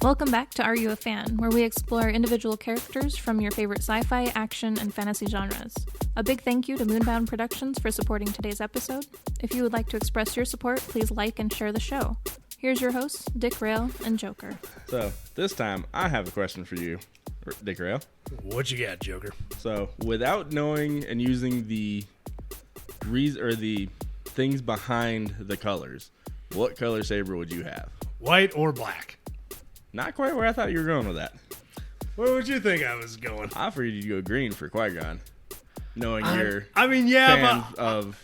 Welcome back to Are You a Fan, where we explore individual characters from your favorite sci-fi, action, and fantasy genres. A big thank you to MoonBound Productions for supporting today's episode. If you would like to express your support, please like and share the show. Here's your hosts, d-rael and Joker. So, this time, I have a question for you, d-rael. What you got, Joker? So, without knowing and using the things behind the colors, what color saber would you have? White or black? Not quite where I thought you were going with that. Where would you think I was going? I figured you'd go green for Qui-Gon, knowing you're fan of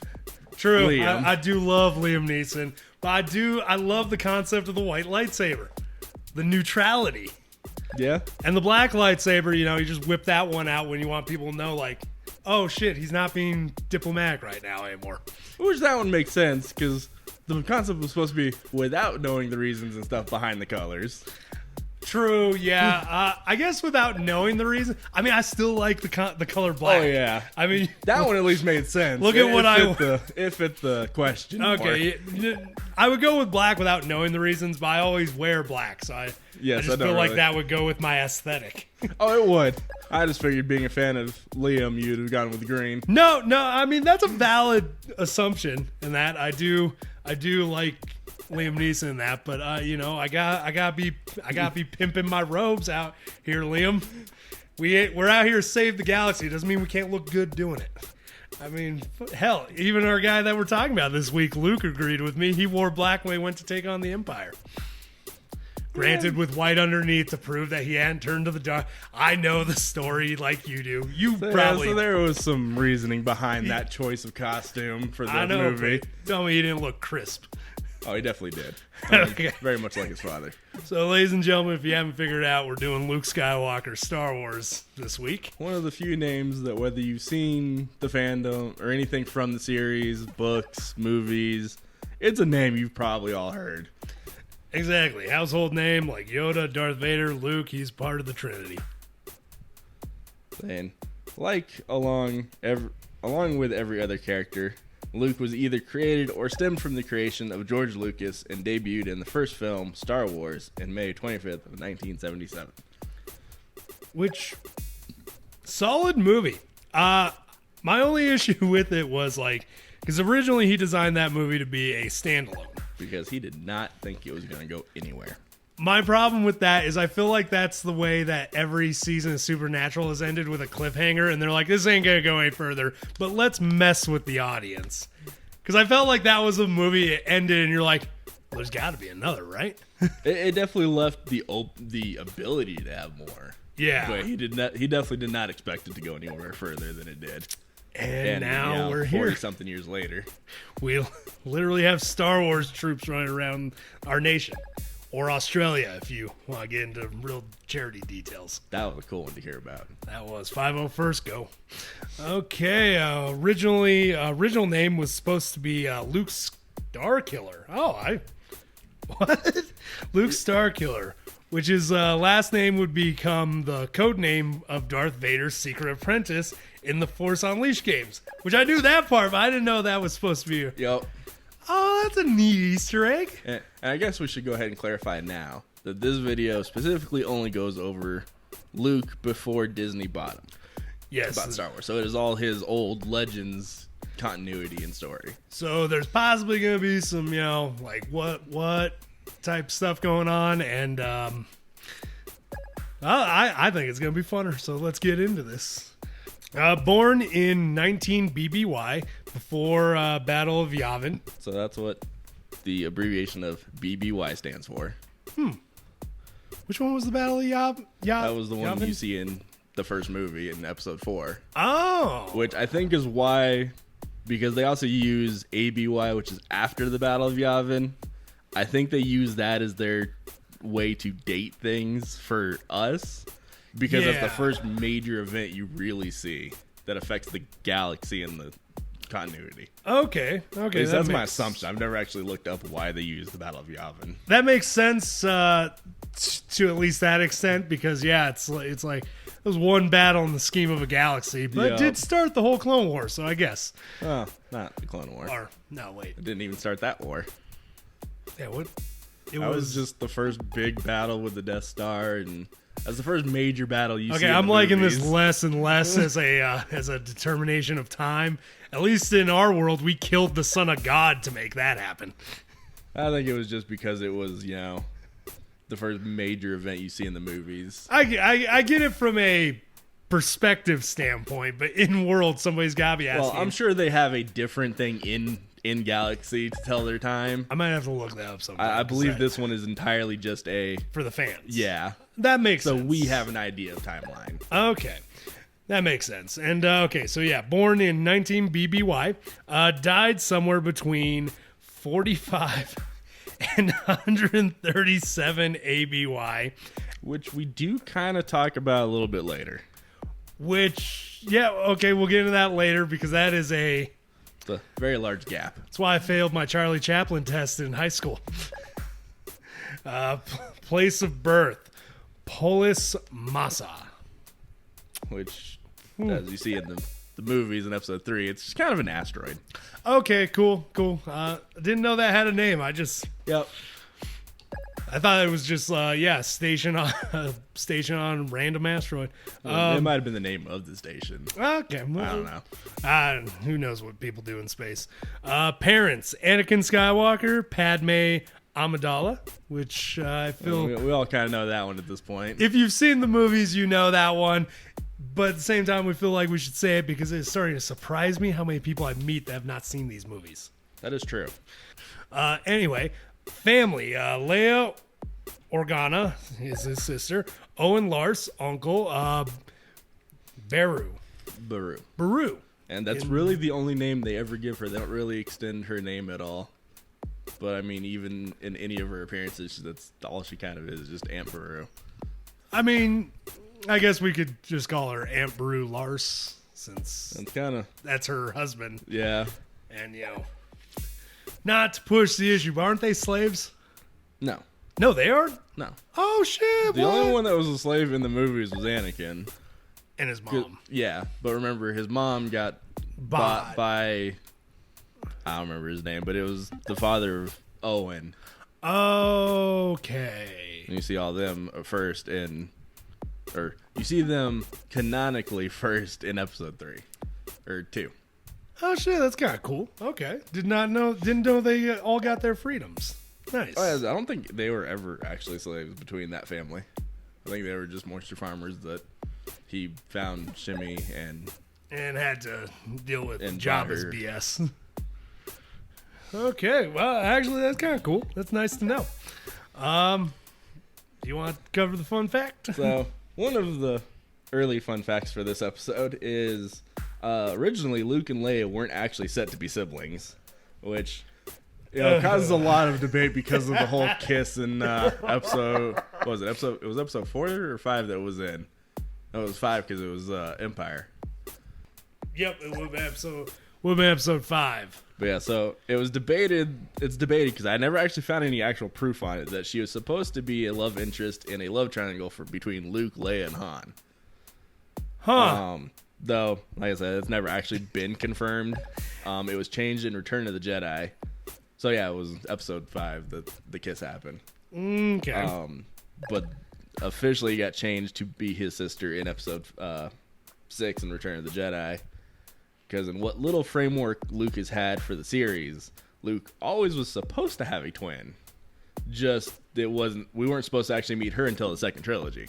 true. Liam. I do love Liam Neeson, but I love the concept of the white lightsaber, the neutrality. Yeah. And the black lightsaber, you just whip that one out when you want people to know, like, oh shit, he's not being diplomatic right now anymore. Which that one makes sense, because the concept was supposed to be without knowing the reasons and stuff behind the colors. True, yeah. I guess without knowing the reason. I mean, I still like the color black. Oh, yeah. I mean, that one at least made sense. Look at what it fit the question. Okay, I would go with black without knowing the reasons, but I always wear black, so I just feel like that would go with my aesthetic. Oh, it would. I just figured being a fan of Liam, you'd have gone with green. No, I mean, that's a valid assumption in that I do like Liam Neeson in that, but I gotta be pimping my robes out here, Liam. We're out here to save the galaxy. Doesn't mean we can't look good doing it. I mean, hell, even our guy that we're talking about this week, Luke, agreed with me. He wore black when he went to take on the Empire. Granted, with white underneath to prove that he hadn't turned to the dark. I know the story like you do. So there was some reasoning behind that choice of costume for the movie. Tell me he didn't look crisp. Oh, he definitely did. Okay. Very much like his father. So, ladies and gentlemen, if you haven't figured it out, we're doing Luke Skywalker Star Wars this week. One of the few names that whether you've seen the fandom or anything from the series, books, movies, it's a name you've probably all heard. Exactly. Household name like Yoda, Darth Vader, Luke. He's part of the Trinity. And along with every other character, Luke was either created or stemmed from the creation of George Lucas and debuted in the first film, Star Wars, in May 25th of 1977. Which, solid movie. My only issue with it was because originally he designed that movie to be a standalone. Because he did not think it was going to go anywhere. My problem with that is I feel like that's the way that every season of Supernatural has ended, with a cliffhanger, and they're like, this ain't going to go any further, but let's mess with the audience. Because I felt like that was a movie, it ended, and you're like, well, there's got to be another, right? It definitely left the ability to have more. Yeah. But he definitely did not expect it to go anywhere further than it did. And now we're here. 40-something years later. We literally have Star Wars troops running around our nation. Or Australia, if you want to get into real charity details. That was a cool one to hear about. That was 501st go. Okay, original name was supposed to be Luke Starkiller. What? Luke Starkiller, which his last name would become the code name of Darth Vader's secret apprentice in the Force Unleashed games. Which I knew that part, but I didn't know that was supposed to be. Yep. Oh, that's a neat Easter egg. And I guess we should go ahead and clarify now that this video specifically only goes over Luke before Disney bought him. Yes. About Star Wars. So it is all his old Legends continuity and story. So there's possibly going to be some, what type stuff going on. And I think it's going to be funner. So let's get into this. Born in 19 BBY, before Battle of Yavin. So that's what the abbreviation of BBY stands for. Which one was the Battle of Yavin? That was the one you see in the first movie in episode 4. Oh. Which I think is why, because they also use ABY, which is after the Battle of Yavin. I think they use that as their way to date things for us. Because that's the first major event you really see that affects the galaxy and the continuity. Okay. That's my assumption. I've never actually looked up why they use the Battle of Yavin. That makes sense to at least that extent, because it's like it was one battle in the scheme of a galaxy, but it did start the whole Clone War, so I guess. Oh, not the Clone War. Or no, wait. It didn't even start that war. Yeah, what? That was just the first big battle with the Death Star, and that's the first major battle you see. Okay, I'm liking this less and less as a determination of time. At least in our world, we killed the Son of God to make that happen. I think it was just because it was, the first major event you see in the movies. I get it from a perspective standpoint, but in world, somebody's got to be asking. Well, I'm sure they have a different thing in Galaxy to tell their time. I might have to look that up sometime. I believe this one is entirely just for the fans. Yeah. That makes sense. So we have an idea of timeline. Okay. That makes sense. And, born in 19 BBY, died somewhere between 45 and 137 ABY. Which we do kind of talk about a little bit later. We'll get into that later because that is it's a very large gap. That's why I failed my Charlie Chaplin test in high school. Place of birth, Polis Massa. Which, as you see in the movies in episode 3, it's just kind of an asteroid. Okay, cool. Didn't know that had a name. Yep. I thought it was just station on random asteroid. It might have been the name of the station. Okay, well, I don't know. Who knows what people do in space? Parents: Anakin Skywalker, Padme Amidala, which I feel we all kind of know that one at this point. If you've seen the movies, you know that one. But at the same time, we feel like we should say it because it's starting to surprise me how many people I meet that have not seen these movies. That is true. Anyway, family. Leia Organa is his sister. Owen Lars, uncle. Beru. And that's really the only name they ever give her. They don't really extend her name at all. But, I mean, even in any of her appearances, that's all she kind of is, just Aunt Beru. I mean, I guess we could just call her Aunt Beru Lars, since that's her husband. Yeah. And, not to push the issue, but aren't they slaves? No. No, they are? No. Oh, shit. The only one that was a slave in the movies was Anakin. And his mom. Yeah, but remember, his mom got bought by... I don't remember his name, but it was the father of Owen. Okay. And you see all them first you see them canonically first in episode 3 or 2. Oh shit, that's kind of cool. Okay, didn't know they all got their freedoms. Nice. Oh, yeah, I don't think they were ever actually slaves between that family. I think they were just moisture farmers that he found Shimmy and had to deal with and Jabba's BS. Okay, well, actually, that's kind of cool. That's nice to know. Do you want to cover the fun fact? So, one of the early fun facts for this episode is originally Luke and Leia weren't actually set to be siblings, which causes a lot of debate because of the whole kiss in episode. What was it? It was episode 4 or 5 that was in. No, it was 5 because it was Empire. Yep, it would have been episode 5. But yeah, so it was debated. It's debated because I never actually found any actual proof on it that she was supposed to be a love interest in a love triangle between Luke, Leia, and Han. Huh. Though, like I said, it's never actually been confirmed. It was changed in Return of the Jedi. So yeah, it was episode 5 that the kiss happened. Okay. But officially got changed to be his sister in episode 6 in Return of the Jedi. Because in what little framework Luke has had for the series, Luke always was supposed to have a twin. Just we weren't supposed to actually meet her until the second trilogy.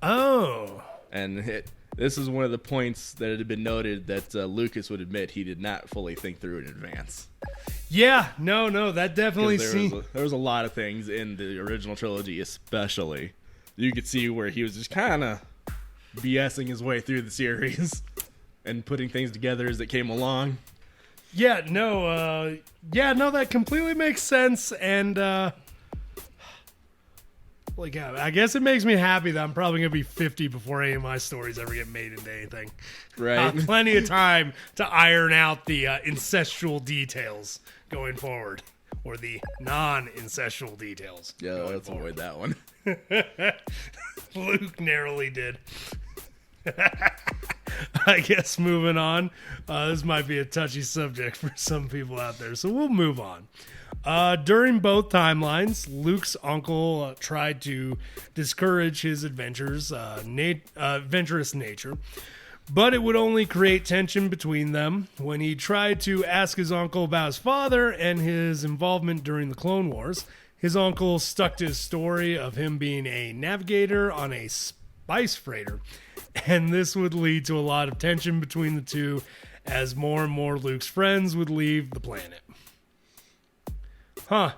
Oh. And this is one of the points that it had been noted that Lucas would admit he did not fully think through in advance. Yeah, no, that definitely seemed... There was a lot of things in the original trilogy, especially. You could see where he was just kind of BSing his way through the series and putting things together as it came along. Yeah, no, that completely makes sense, and I guess it makes me happy that I'm probably gonna be 50 before any of my stories ever get made into anything. Right, plenty of time to iron out the incestual details going forward, or the non-incestual details. Yeah, let's avoid that one. Luke narrowly did. I guess moving on. This might be a touchy subject for some people out there, so we'll move on. During both timelines, Luke's uncle tried to discourage his adventurous nature, but it would only create tension between them. When he tried to ask his uncle about his father and his involvement during the Clone Wars, his uncle stuck to his story of him being a navigator on a spice freighter, and this would lead to a lot of tension between the two as more and more Luke's friends would leave the planet. Huh.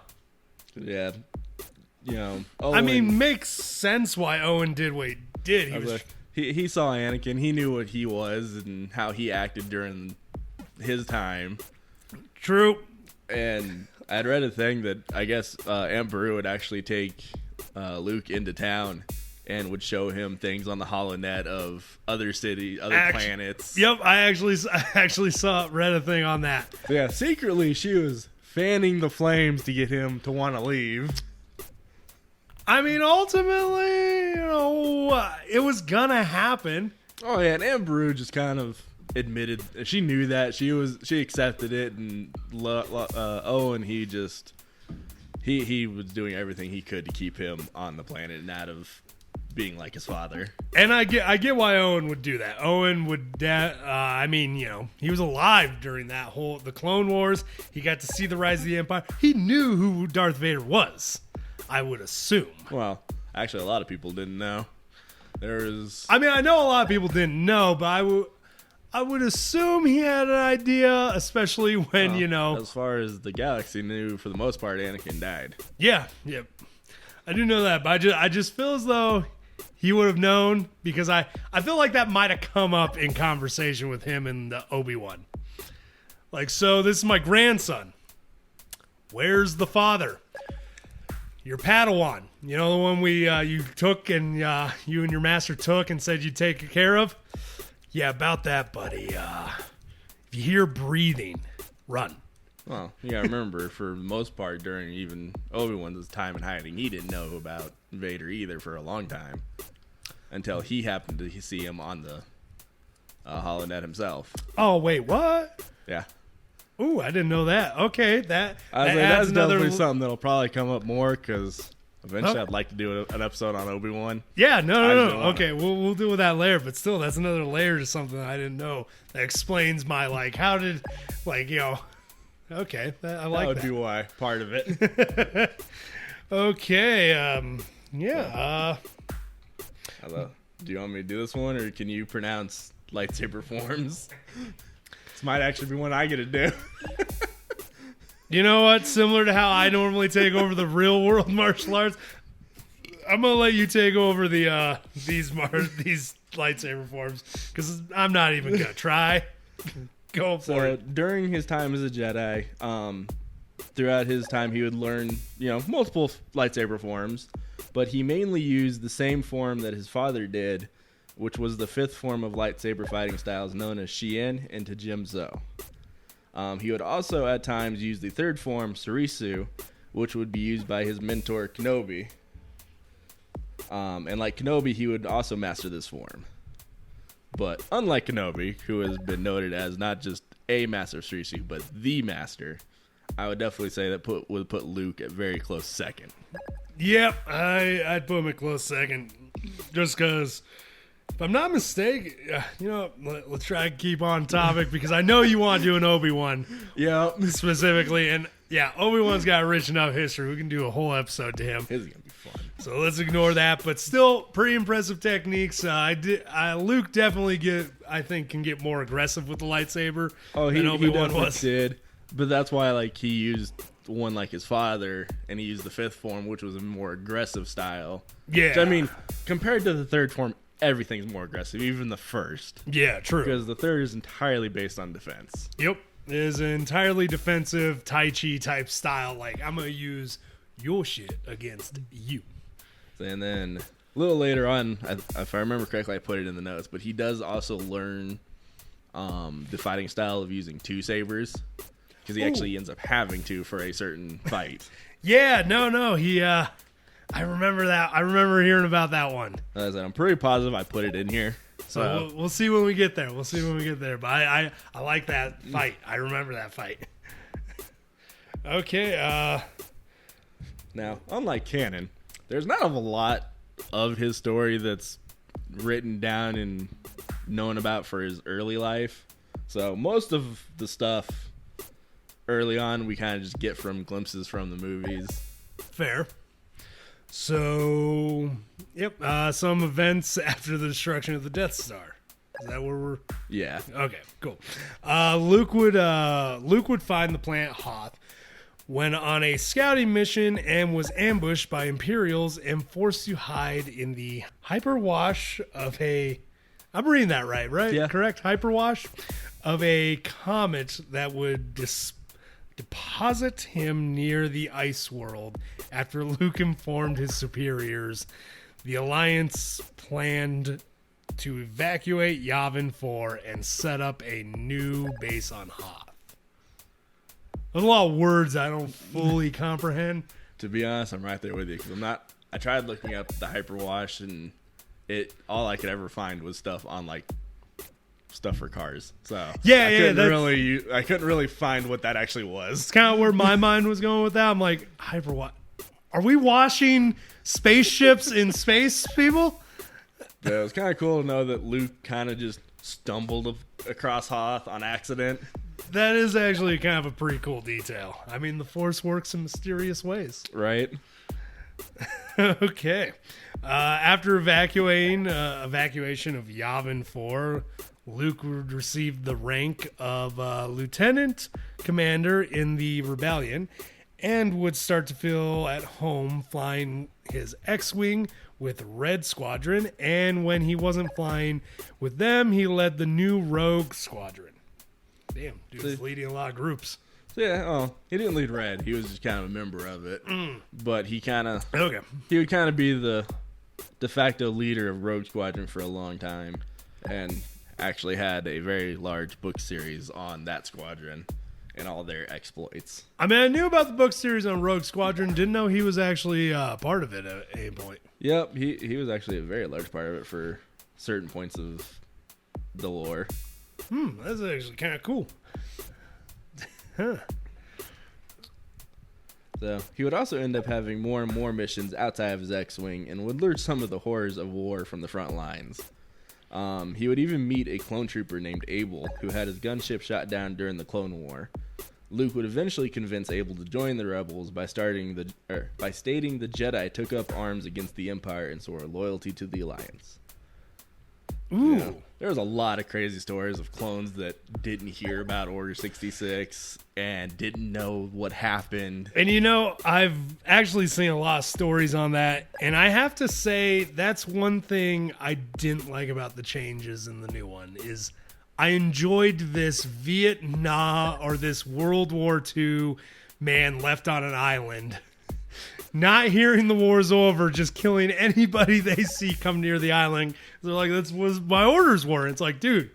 Yeah. Owen, I mean, makes sense why Owen did what he did. He saw Anakin. He knew what he was and how he acted during his time. True. And I'd read a thing that I guess Aunt Beru would actually take Luke into town and would show him things on the holonet of other cities, planets. Yep, I actually read a thing on that. Yeah, secretly she was fanning the flames to get him to want to leave. I mean, ultimately, it was gonna happen. Oh yeah, and Aunt Beru just kind of admitted she knew that she accepted it, and Owen he was doing everything he could to keep him on the planet and out of being like his father. And I get why Owen would do that. Owen would, he was alive during the Clone Wars. He got to see the rise of the Empire. He knew who Darth Vader was, I would assume. Well, actually, a lot of people didn't know. I know a lot of people didn't know, but I would assume he had an idea, especially when, as far as the galaxy knew, for the most part, Anakin died. Yeah. I do know that, but I just feel as though he would have known, because I feel like that might have come up in conversation with him and the Obi-Wan. Like, so this is my grandson. Where's the father? Your Padawan. The one you took and you and your master took and said you'd take care of? Yeah, about that, buddy. If you hear breathing, run. Well, you gotta remember, for the most part, during even Obi-Wan's time in hiding, he didn't know about Vader either for a long time, until he happened to see him on the holonet himself. Oh, wait, what? Yeah. Ooh, I didn't know that. Okay, that's definitely something that'll probably come up more, because eventually I'd like to do an episode on Obi-Wan. Yeah, no. Okay, we'll deal with that later, but still, that's another layer to something I didn't know that explains my, okay, I like that. That would be why, part of it. Okay, yeah. Hello. Do you want me to do this one, or can you pronounce lightsaber forms? This might actually be one I get to do. You know what? Similar to how I normally take over the real world martial arts, I'm gonna let you take over the these lightsaber forms, because I'm not even gonna try. Go for it. During his time as a Jedi, throughout his time, he would learn, multiple lightsaber forms, but he mainly used the same form that his father did, which was the fifth form of lightsaber fighting styles known as Xian and Tajimzo. He would also at times use the third form, Surisu, which would be used by his mentor Kenobi. And like Kenobi, he would also master this form. But unlike Kenobi, who has been noted as not just a master of Surisu, but the master, I would definitely say that would put Luke at very close second. Yep, I'd put him at close second, just because, if I'm not mistaken, let's try to keep on topic, because I know you want to do an Obi-Wan, specifically, and yeah, Obi-Wan's got a rich enough history. We can do a whole episode to him. It's gonna be fun. So let's ignore that, but still pretty impressive techniques. Luke definitely can get more aggressive with the lightsaber than Obi-Wan was. Did, but that's why he used one like his father, and he used the fifth form, which was a more aggressive style. Yeah. Which, compared to the third form, everything's more aggressive, even the first. Yeah, true. Because the third is entirely based on defense. Yep. It is an entirely defensive Tai Chi type style. I'm going to use your shit against you. And then a little later on, if I remember correctly, I put it in the notes, but he does also learn the fighting style of using two sabers, because he actually ends up having to for a certain fight. Yeah, no. I remember that. I remember hearing about that one. I'm pretty positive I put it in here. So we'll see when we get there. But I like that fight. I remember that fight. Okay. Now, unlike canon, there's not a lot of his story that's written down and known about for his early life. So most of the stuff early on we kind of just get from glimpses from the movies. Fair. So, yep. Some events after the destruction of the Death Star. Is that where we're? Yeah. Okay, cool. Luke would find the planet Hoth when on a scouting mission and was ambushed by Imperials and forced to hide in the hyperwash of a... I'm reading that right? Yeah. Correct? Hyperwash of a comet that would deposit him near the ice world. After Luke informed his superiors, the Alliance planned to evacuate Yavin 4 and set up a new base on Hoth. There's a lot of words I don't fully comprehend. To be honest, I'm right there with you because I tried looking up the hyperwash and all I could ever find was stuff on like stuff for cars. So I couldn't really find what that actually was. It's kind of where my mind was going with that. I'm like, hyperwash. Are we washing spaceships in space, people? Yeah, it was kind of cool to know that Luke kind of just stumbled across Hoth on accident. That is actually kind of a pretty cool detail. I mean, the Force works in mysterious ways. Right. Okay. After evacuation of Yavin 4, Luke would receive the rank of lieutenant commander in the rebellion and would start to feel at home flying his X-Wing with Red Squadron. And when he wasn't flying with them, he led the new Rogue Squadron. Damn, dude's leading a lot of groups. So yeah, he didn't lead Red. He was just kind of a member of it. But he would kind of be the de facto leader of Rogue Squadron for a long time, and actually had a very large book series on that squadron and all their exploits. I mean, I knew about the book series on Rogue Squadron. Didn't know he was actually part of it at a point. Yep, he was actually a very large part of it for certain points of the lore. That's actually kind of cool. Huh. So he would also end up having more and more missions outside of his X-Wing and would learn some of the horrors of war from the front lines. He would even meet a clone trooper named Abel, who had his gunship shot down during the Clone War. Luke would eventually convince Abel to join the rebels by stating the Jedi took up arms against the Empire and swore loyalty to the Alliance. Ooh. Yeah. There was a lot of crazy stories of clones that didn't hear about Order 66 and didn't know what happened. And I've actually seen a lot of stories on that, and I have to say that's one thing I didn't like about the changes in the new one is I enjoyed this Vietnam or this World War II man left on an island. Not hearing the war's over, just killing anybody they see come near the island. They're like, that's what my orders were. It's like, dude,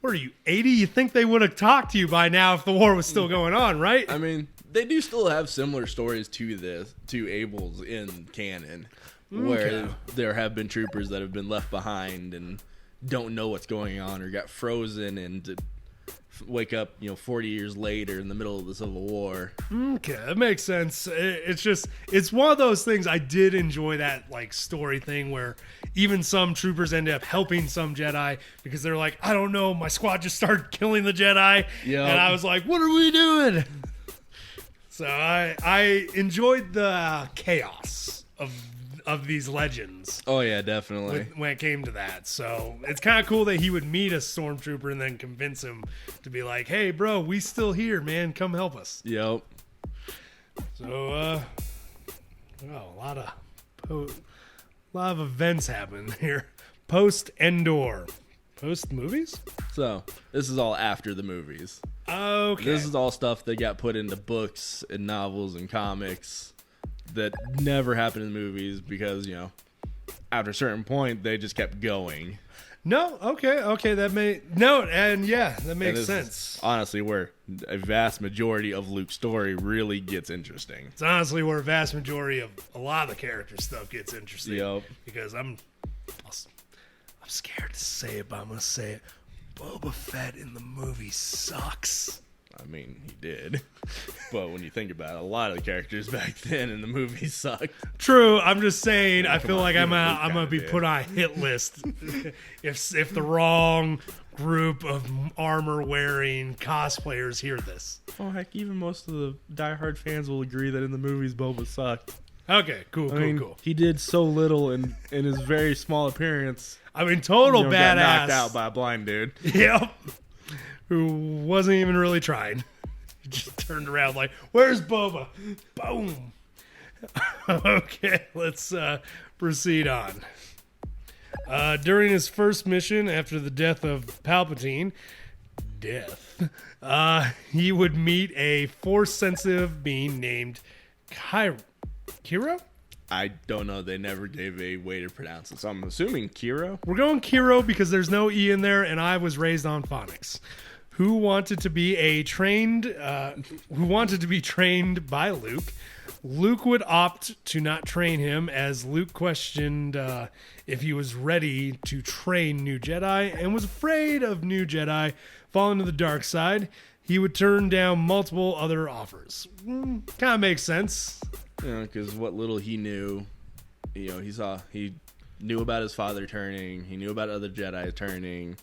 what are you, 80? You think they would have talked to you by now if the war was still going on, right? I mean, they do still have similar stories to Abel's in canon, where there have been troopers that have been left behind and don't know what's going on or got frozen and wake up 40 years later in the middle of the Civil War. Okay, that makes sense. It's one of those things. I did enjoy that like story thing where even some troopers ended up helping some Jedi because they're like, I don't know, my squad just started killing the Jedi. Yep. And I was like, what are we doing? So I enjoyed the chaos of these legends. Oh yeah, definitely. When it came to that. So it's kind of cool that he would meet a stormtrooper and then convince him to be like, hey bro, we still here, man, come help us. Yep. So a lot of events happen here. Post Endor. Post movies? So this is all after the movies. Okay. This is all stuff that got put into books and novels and comics that never happened in the movies because, after a certain point, they just kept going. No, okay, that makes sense. Honestly, where a vast majority of Luke's story really gets interesting. It's honestly where a vast majority of a lot of the character stuff gets interesting. Yep. Because I'm scared to say it, but I'm going to say it. Boba Fett in the movie sucks. I mean, he did. But when you think about it, a lot of the characters back then in the movies sucked. True. I'm just saying. I feel on, like I'm even Luke gonna be kinda put on a hit list if the wrong group of armor wearing cosplayers hear this. Oh heck, even most of the diehard fans will agree that in the movies Boba sucked. Okay, cool. He did so little in his very small appearance. I mean, total badass. Got knocked out by a blind dude. Yep. Who wasn't even really trying. He just turned around like, "Where's Boba?" Boom. Okay, let's proceed on. During his first mission after the death of Palpatine, he would meet a Force-sensitive being named Kiro? I don't know. They never gave a way to pronounce it, so I'm assuming Kiro. We're going Kiro because there's no E in there, and I was raised on phonics. Who wanted to be trained by Luke. Luke would opt to not train him, as Luke questioned if he was ready to train new Jedi and was afraid of new Jedi falling to the dark side. He would turn down multiple other offers. Kind of makes sense. Because what little he knew, he knew about his father turning. He knew about other Jedi turning.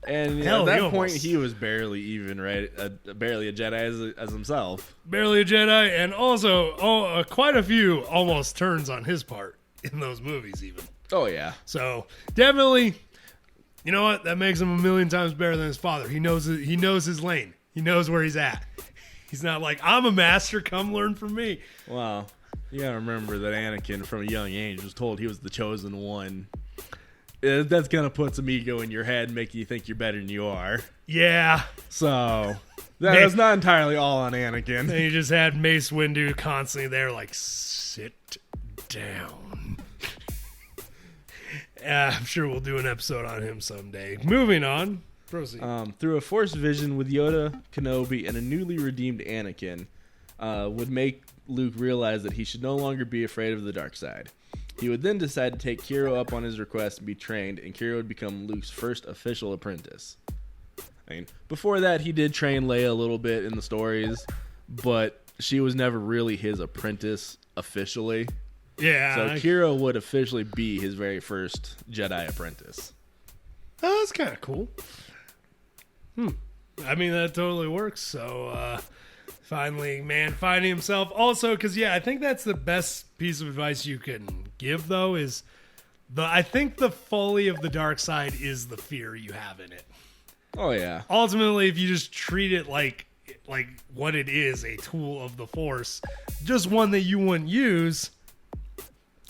And at that point, he was barely even, right? Barely a Jedi as himself. Barely a Jedi, and also quite a few almost turns on his part in those movies, even. Oh, yeah. So, definitely, you know what? That makes him a million times better than his father. He knows his lane. He knows where he's at. He's not like, I'm a master, come learn from me. Wow. You gotta remember that Anakin, from a young age, was told he was the chosen one. That's gonna put some ego in your head and make you think you're better than you are. Yeah. So that's not entirely all on Anakin. And you just had Mace Windu constantly there, like, sit down. I'm sure we'll do an episode on him someday. Moving on. Proceed. Through a Force vision with Yoda, Kenobi, and a newly redeemed Anakin, would make Luke realize that he should no longer be afraid of the dark side. He would then decide to take Kiro up on his request and be trained, and Kiro would become Luke's first official apprentice. I mean, before that, he did train Leia a little bit in the stories, but she was never really his apprentice officially. Yeah. So Kiro would officially be his very first Jedi apprentice. Oh, that's kind of cool. I mean, that totally works. So, finally, man, finding himself. Also, because, I think that's the best piece of advice you can give, though, is I think the folly of the dark side is the fear you have in it. Oh, yeah. Ultimately, if you just treat it like what it is, a tool of the Force, just one that you wouldn't use,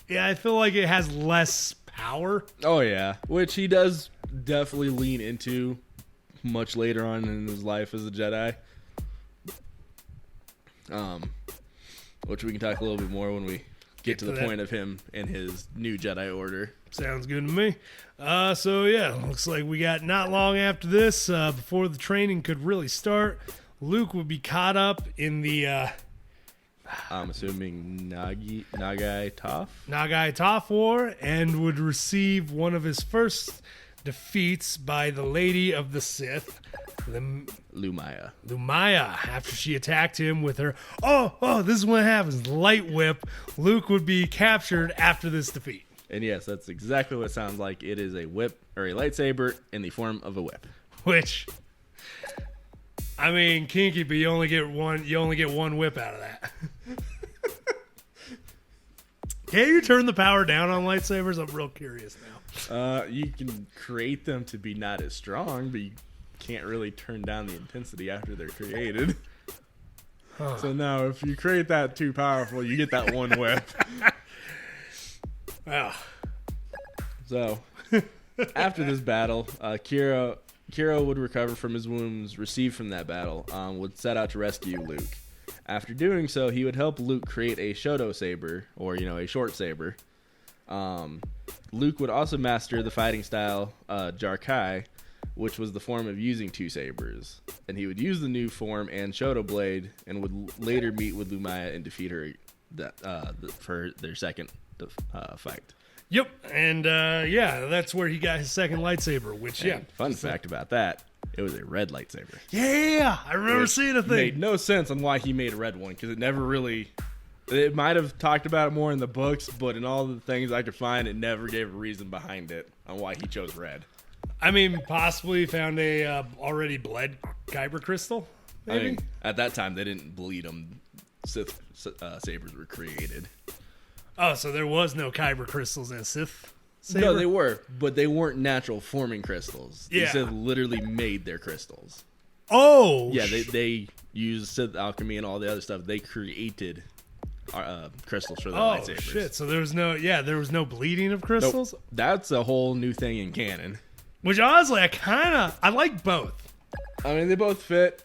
I feel like it has less power. Oh, yeah. Which he does definitely lean into much later on in his life as a Jedi. Which we can talk a little bit more when we get to the point of him and his new Jedi Order. Sounds good to me. Looks like we got not long after this, before the training could really start, Luke would be caught up in the I'm assuming Nagai Toph War, and would receive one of his first defeats by the Lady of the Sith, Lumaya, after she attacked him with her, this is what happens, light whip. Luke would be captured after this defeat. And yes, that's exactly what it sounds like. It is a whip, or a lightsaber in the form of a whip. Which, I mean, kinky, but you only get one whip out of that. Can you turn the power down on lightsabers? I'm real curious now. You can create them to be not as strong, but you can't really turn down the intensity after they're created. Huh. So now, if you create that too powerful, you get that one whip. Wow. So, after this battle, Kiro would recover from his wounds received from that battle, would set out to rescue Luke. After doing so, he would help Luke create a Shoto saber, or, a short saber. Luke would also master the fighting style Jarkai, which was the form of using two sabers. And he would use the new form and Shoto blade, and would later meet with Lumaya and defeat her for their second fight. Yep, and that's where he got his second lightsaber, which, Fun fact about that, It was a red lightsaber. Yeah, I remember seeing a It thing. made no sense on why he made a red one, because it never really... It might have talked about it more in the books, but in all the things I could find, it never gave a reason behind it on why he chose red. I mean, possibly found a already bled kyber crystal, maybe? I mean, at that time, they didn't bleed them. Sith sabers were created. Oh, so there was no kyber crystals in a Sith saber? No, they were, but they weren't natural forming crystals. Yeah. The Sith literally made their crystals. Oh! Yeah, they used Sith alchemy and all the other stuff. They created crystals for their lightsabers. Oh, shit. So there was no bleeding of crystals? Nope. That's a whole new thing in canon. Which, honestly, I like both. I mean, they both fit.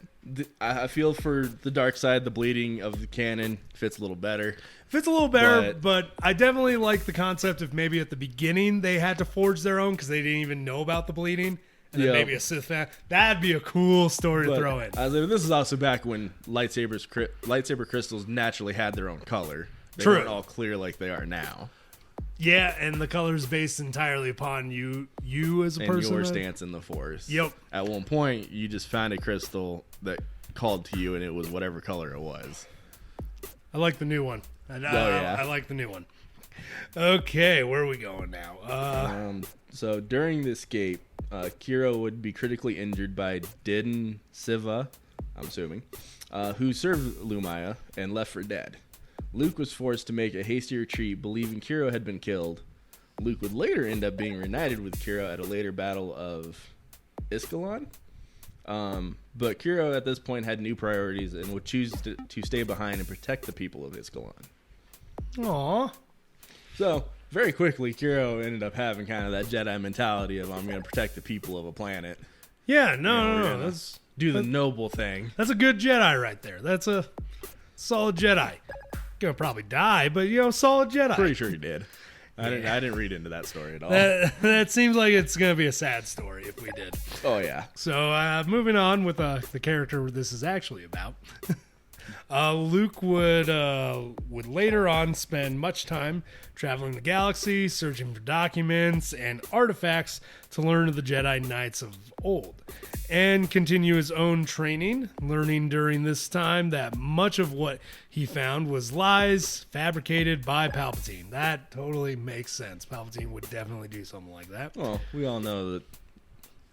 I feel for the dark side, the bleeding of the canon fits a little better. Fits a little better, but I definitely like the concept of maybe at the beginning they had to forge their own because they didn't even know about the bleeding. And then maybe a Sith fan. That'd be a cool story to throw in. This is also back when lightsaber crystals naturally had their own color. They True. weren't all clear like they are now. Yeah, and the color's based entirely upon you as a And person. your stance in the Force. Yep. At one point, you just found a crystal that called to you, and it was whatever color it was. I like the new one. I like the new one. Okay, where are we going now? So during the escape, Kiro would be critically injured by Din Siva, I'm assuming, who served Lumaya and left for dead. Luke was forced to make a hasty retreat, believing Kiro had been killed. Luke would later end up being reunited with Kiro at a later battle of Iskalon. But Kiro at this point had new priorities and would choose to stay behind and protect the people of Iskalon. Aw. So, very quickly, Kiro ended up having kind of that Jedi mentality of, I'm going to protect the people of a planet. Yeah, no. That's the noble thing. That's a good Jedi right there. That's a solid Jedi. Gonna probably die, but solid Jedi. Pretty sure he did. I didn't read into that story at all. That seems like it's gonna be a sad story if we did. Oh yeah. So moving on with the character this is actually about. Luke would later on spend much time traveling the galaxy, searching for documents and artifacts to learn of the Jedi Knights of old, and continue his own training, learning during this time that much of what he found was lies fabricated by Palpatine. That totally makes sense. Palpatine would definitely do something like that. Well, we all know that.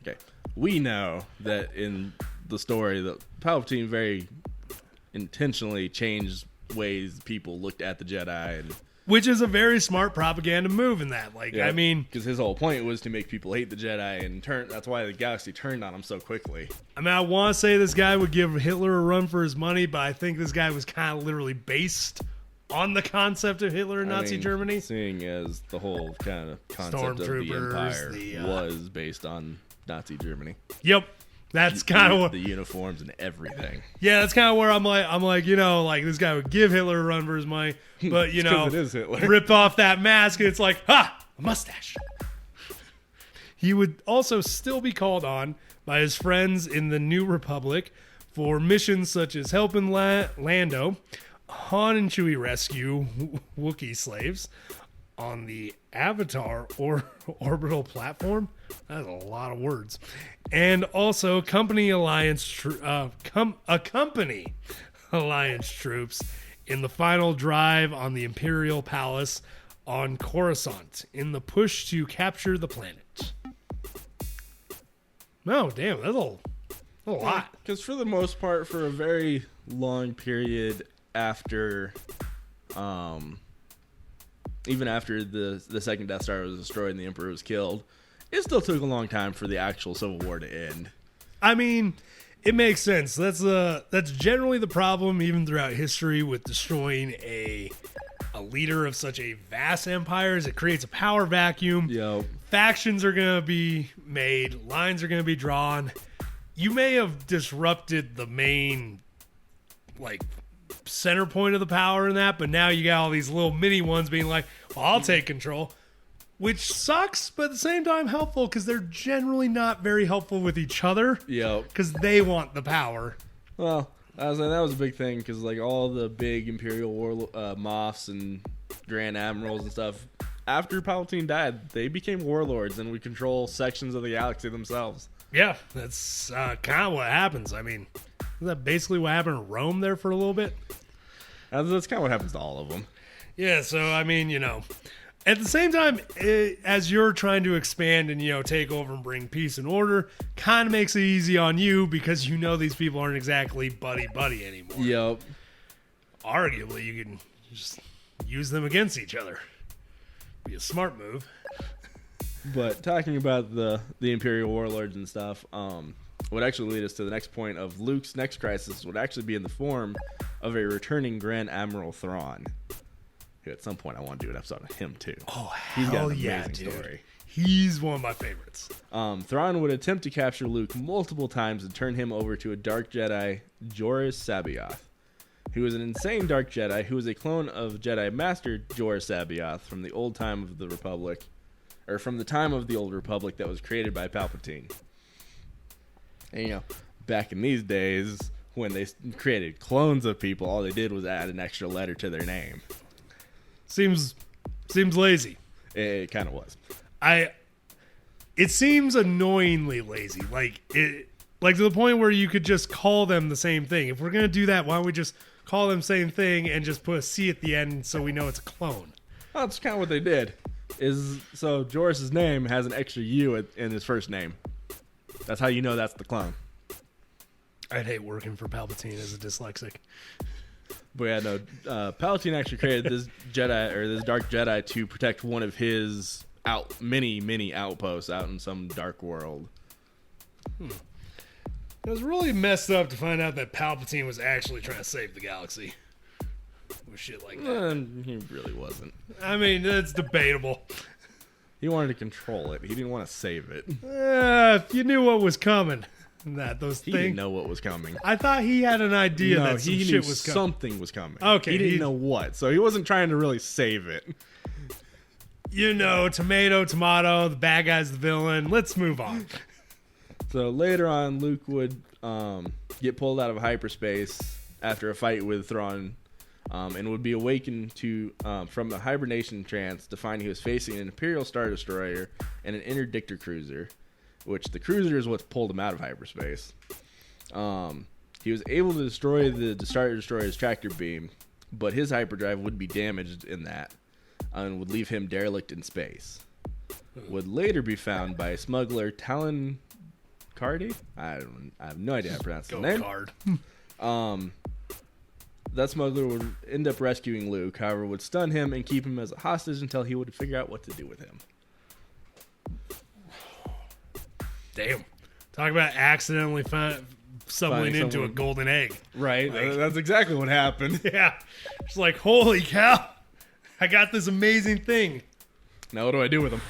Okay, we know that in the story that Palpatine very intentionally changed ways people looked at the Jedi, and which is a very smart propaganda move in that. I mean, because his whole point was to make people hate the Jedi and turn. That's why the galaxy turned on him so quickly. I want to say this guy would give Hitler a run for his money, but I think this guy was kind of literally based on the concept of Hitler and Nazi Germany. Seeing as the whole kind of concept of the Empire was based on Nazi Germany. Yep. That's kind of what the uniforms and everything. Yeah, that's kind of where I'm like, this guy would give Hitler a run for his money, but it is Hitler. Rip off that mask and it's like, a mustache. He would also still be called on by his friends in the New Republic for missions such as helping Lando, Han and Chewie rescue Wookiee slaves on the Avatar orbital platform. That's a lot of words. And also accompany alliance troops in the final drive on the Imperial Palace on Coruscant in the push to capture the planet. No, damn, that's a lot. Because for the most part, for a very long period after, even after the second Death Star was destroyed and the Emperor was killed, it still took a long time for the actual Civil War to end. I mean, it makes sense. That's generally the problem, even throughout history, with destroying a leader of such a vast empire. Is it creates a power vacuum. Yo. Factions are going to be made. Lines are going to be drawn. You may have disrupted the main, center point of the power in that, but now you got all these little mini ones being like, well, I'll take control. Which sucks, but at the same time helpful because they're generally not very helpful with each other. Yo. Because they want the power. Well, I was like, that was a big thing because all the big Imperial war Moffs and Grand Admirals and stuff, after Palpatine died, they became warlords and would control sections of the galaxy themselves. Yeah, that's kind of what happens. I mean, isn't that basically what happened in Rome there for a little bit? That's kind of what happens to all of them. Yeah, so, I mean, at the same time, as you're trying to expand and, take over and bring peace and order, kind of makes it easy on you because these people aren't exactly buddy-buddy anymore. Yep. Arguably, you can just use them against each other. Be a smart move. But talking about the Imperial Warlords and stuff, would actually lead us to the next point of Luke's next crisis would actually be in the form of a returning Grand Admiral Thrawn. Who at some point I want to do an episode of him too. Oh, he's got an yeah, amazing dude. story. He's one of my favorites. Thrawn would attempt to capture Luke multiple times and turn him over to a Dark Jedi, Joruus C'baoth. He was an insane Dark Jedi who was a clone of Jedi Master Joruus C'baoth from the old time of the Republic, or from the time of the Old Republic that was created by Palpatine. And back in these days, when they created clones of people, all they did was add an extra letter to their name. Seems lazy. It kind of was. It seems annoyingly lazy. Like to the point where you could just call them the same thing. If we're gonna do that, why don't we just call them same thing and just put a C at the end so we know it's a clone? Well, that's kind of what they did. So Joruus's name has an extra U in his first name. That's how you know that's the clone. I'd hate working for Palpatine as a dyslexic. But yeah, no. Palpatine actually created this Jedi or this Dark Jedi to protect one of his many outposts out in some dark world. It was really messed up to find out that Palpatine was actually trying to save the galaxy. With shit like that. He really wasn't. I mean, it's debatable. He wanted to control it. He didn't want to save it. If you knew what was coming, He didn't know what was coming. I thought he had an idea No, that some he shit knew was coming. something was coming. Okay, he didn't know what, so he wasn't trying to really save it. Tomato, the bad guy's the villain. Let's move on. So later on, Luke would get pulled out of hyperspace after a fight with Thrawn, and would be awakened from a hibernation trance to find he was facing an Imperial Star Destroyer and an interdictor cruiser, which the cruiser is what pulled him out of hyperspace. He was able to destroy the Star Destroyer's tractor beam, but his hyperdrive would be damaged in that and would leave him derelict in space. Would later be found by smuggler Talon Cardi? I have no idea how to pronounce his name. Card. That smuggler would end up rescuing Luke, however, would stun him and keep him as a hostage until he would figure out what to do with him. Damn. Talk about accidentally stumbling into someone- a golden egg. Right, Like- that's exactly what happened. Yeah. It's like, holy cow. I got this amazing thing. Now what do I do with him?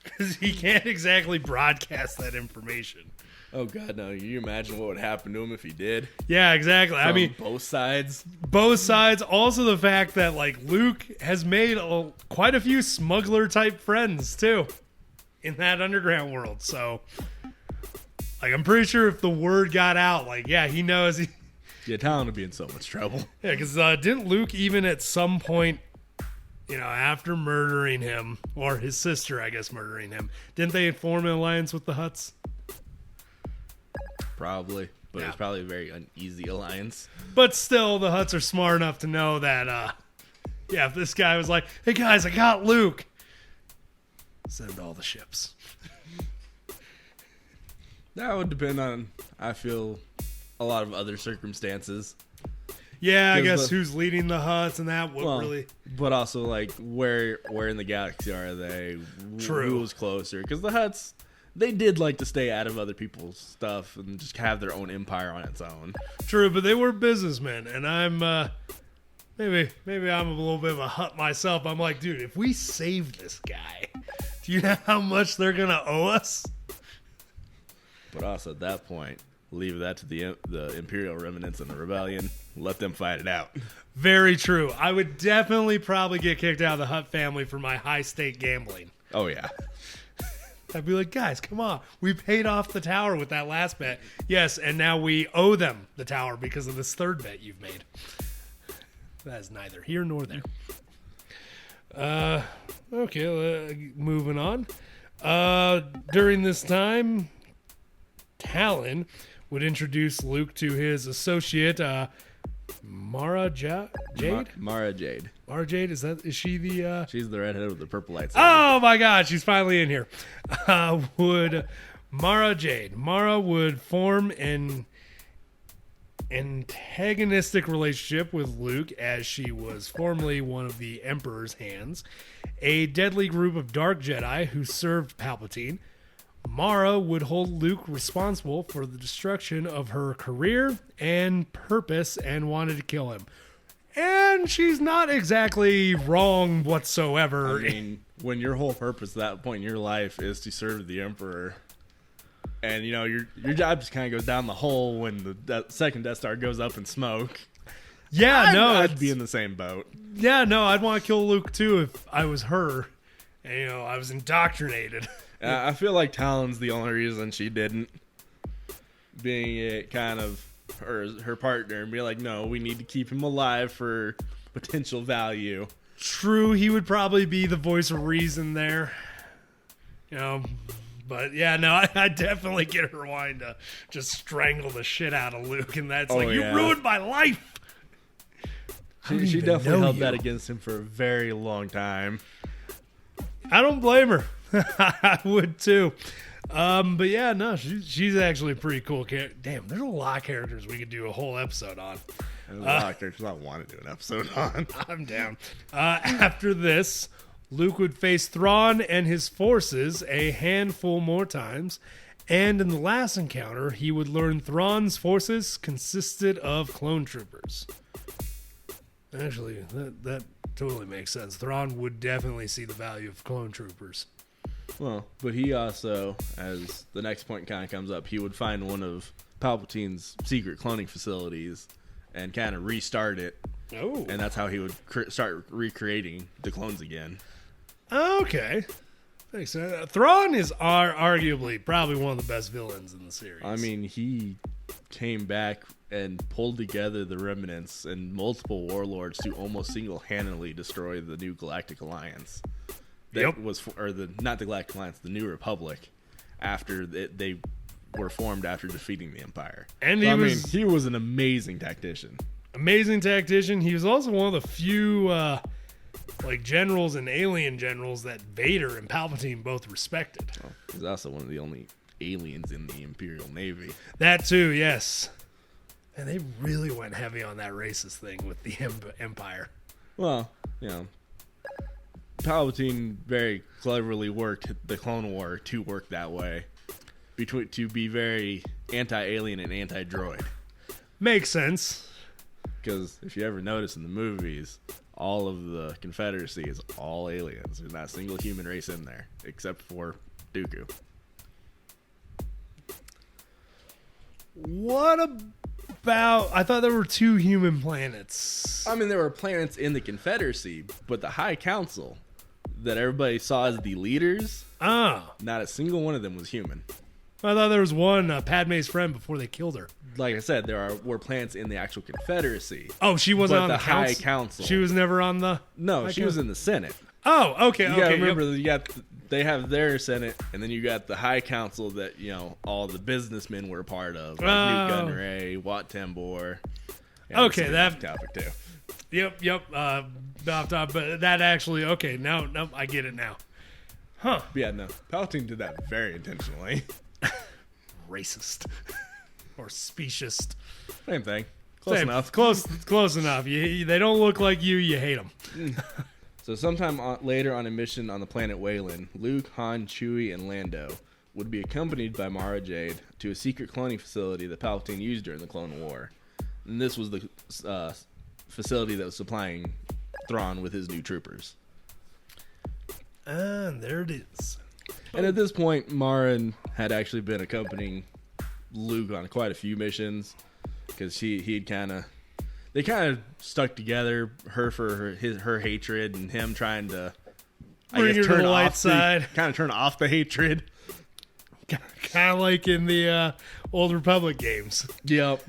Because he can't exactly broadcast that information. Oh god, no! You imagine what would happen to him if he did? Yeah, exactly. I From mean, both sides. both sides. Also, the fact that Luke has made quite a few smuggler type friends too in that underground world. So, I'm pretty sure if the word got out, he knows. Yeah, Talon would be in so much trouble. Yeah, because didn't Luke even at some point, after murdering him, or his sister, I guess, murdering him, didn't they form an alliance with the Hutts? Probably, but Yeah. it was probably a very uneasy alliance. But still, the Hutts are smart enough to know that, if this guy was like, hey guys, I got Luke, send all the ships. That would depend on, I feel, a lot of other circumstances. Yeah, I 'Cause guess who's leading the Hutts and that would really... But also, where in the galaxy are they? True. Who's closer? Because the Hutts, they did like to stay out of other people's stuff and just have their own empire on its own. True, but they were businessmen, and I'm, maybe I'm a little bit of a Hutt myself. I'm like, dude, if we save this guy, do you know how much they're going to owe us? But also at that point, leave that to the Imperial remnants and the rebellion. Let them fight it out. Very true. I would definitely probably get kicked out of the Hutt family for my high-stake gambling. Oh yeah. I'd be like, guys, come on. We paid off the tower with that last bet. Yes, and now we owe them the tower because of this third bet you've made. That is neither here nor there. Okay, moving on. During this time, Talon would introduce Luke to his associate, Mara Jade? Mara Jade. Mara Jade, is she the... She's the redhead with the purple lights. Oh my god, she's finally in here. Mara would form an antagonistic relationship with Luke, as she was formerly one of the Emperor's hands, a deadly group of dark Jedi who served Palpatine. Mara would hold Luke responsible for the destruction of her career and purpose and wanted to kill him. And she's not exactly wrong whatsoever. I mean, when your whole purpose at that point in your life is to serve the Emperor, and you know your job just kind of goes down the hole when the second Death Star goes up in smoke. Yeah, I'd be in the same boat. Yeah, no, I'd want to kill Luke too if I was her. And, I was indoctrinated. I feel like Talon's the only reason she didn't, being it kind of her partner, and be like, no, we need to keep him alive for potential value. True, he would probably be the voice of reason there. But yeah, no, I definitely get her wanting to just strangle the shit out of Luke, and that's you ruined my life. She definitely held that against him for a very long time. I don't blame her. I would too. But yeah, no, she's actually a pretty cool character. Damn, there's a lot of characters we could do a whole episode on. There's a lot of characters I want to do an episode on. I'm down. After this, Luke would face Thrawn and his forces a handful more times, and in the last encounter, he would learn Thrawn's forces consisted of clone troopers. Actually, that totally makes sense. Thrawn would definitely see the value of clone troopers. Well, but he also, as the next point kind of comes up, he would find one of Palpatine's secret cloning facilities and kind of restart it. Oh. And that's how he would start recreating the clones again. Okay. Thanks. Thrawn is arguably probably one of the best villains in the series. I mean, he came back and pulled together the remnants and multiple warlords to almost single-handedly destroy the new Galactic Alliance. That was, or not the Galactic Alliance, the New Republic, after they were formed after defeating the Empire. And he was an amazing tactician. Amazing tactician. He was also one of the few generals and alien generals that Vader and Palpatine both respected. Oh, he's also one of the only aliens in the Imperial Navy. That too, yes. And they really went heavy on that racist thing with the Empire. Well, Palpatine very cleverly worked the Clone War to work that way, to be very anti-alien and anti-droid. Makes sense. Because if you ever notice in the movies, all of the Confederacy is all aliens. There's not a single human race in there, except for Dooku. What about... I thought there were 2 human planets. I mean, there were planets in the Confederacy, but the High Council that everybody saw as the leaders, not a single one of them was human. I thought there was one, Padme's friend, before they killed her. Like I said, were planets in the actual Confederacy. Oh, she wasn't on the High Council. She was never on the... No, she was in the Senate. Oh, okay. You gotta remember, they have their Senate, and then you got the High Council that, all the businessmen were a part of. Like Newt Gunray, Wat Tambor. Okay, that... topic too. Yep. But that actually... Okay, now I get it now. Huh. Yeah, no. Palpatine did that very intentionally. Racist. Or speciest. Same thing. Close enough. Close enough. They don't look like you. You hate them. So sometime later on a mission on the planet Wayland, Luke, Han, Chewie, and Lando would be accompanied by Mara Jade to a secret cloning facility that Palpatine used during the Clone War. And this was the facility that was supplying Thrawn with his new troopers. And there it is. And at this point, Mara had actually been accompanying Luke on quite a few missions, because they kind of stuck together, her for her hatred and him trying to bring her to the light side, kind of turn off the hatred, kind of like in the Old Republic games. Yep.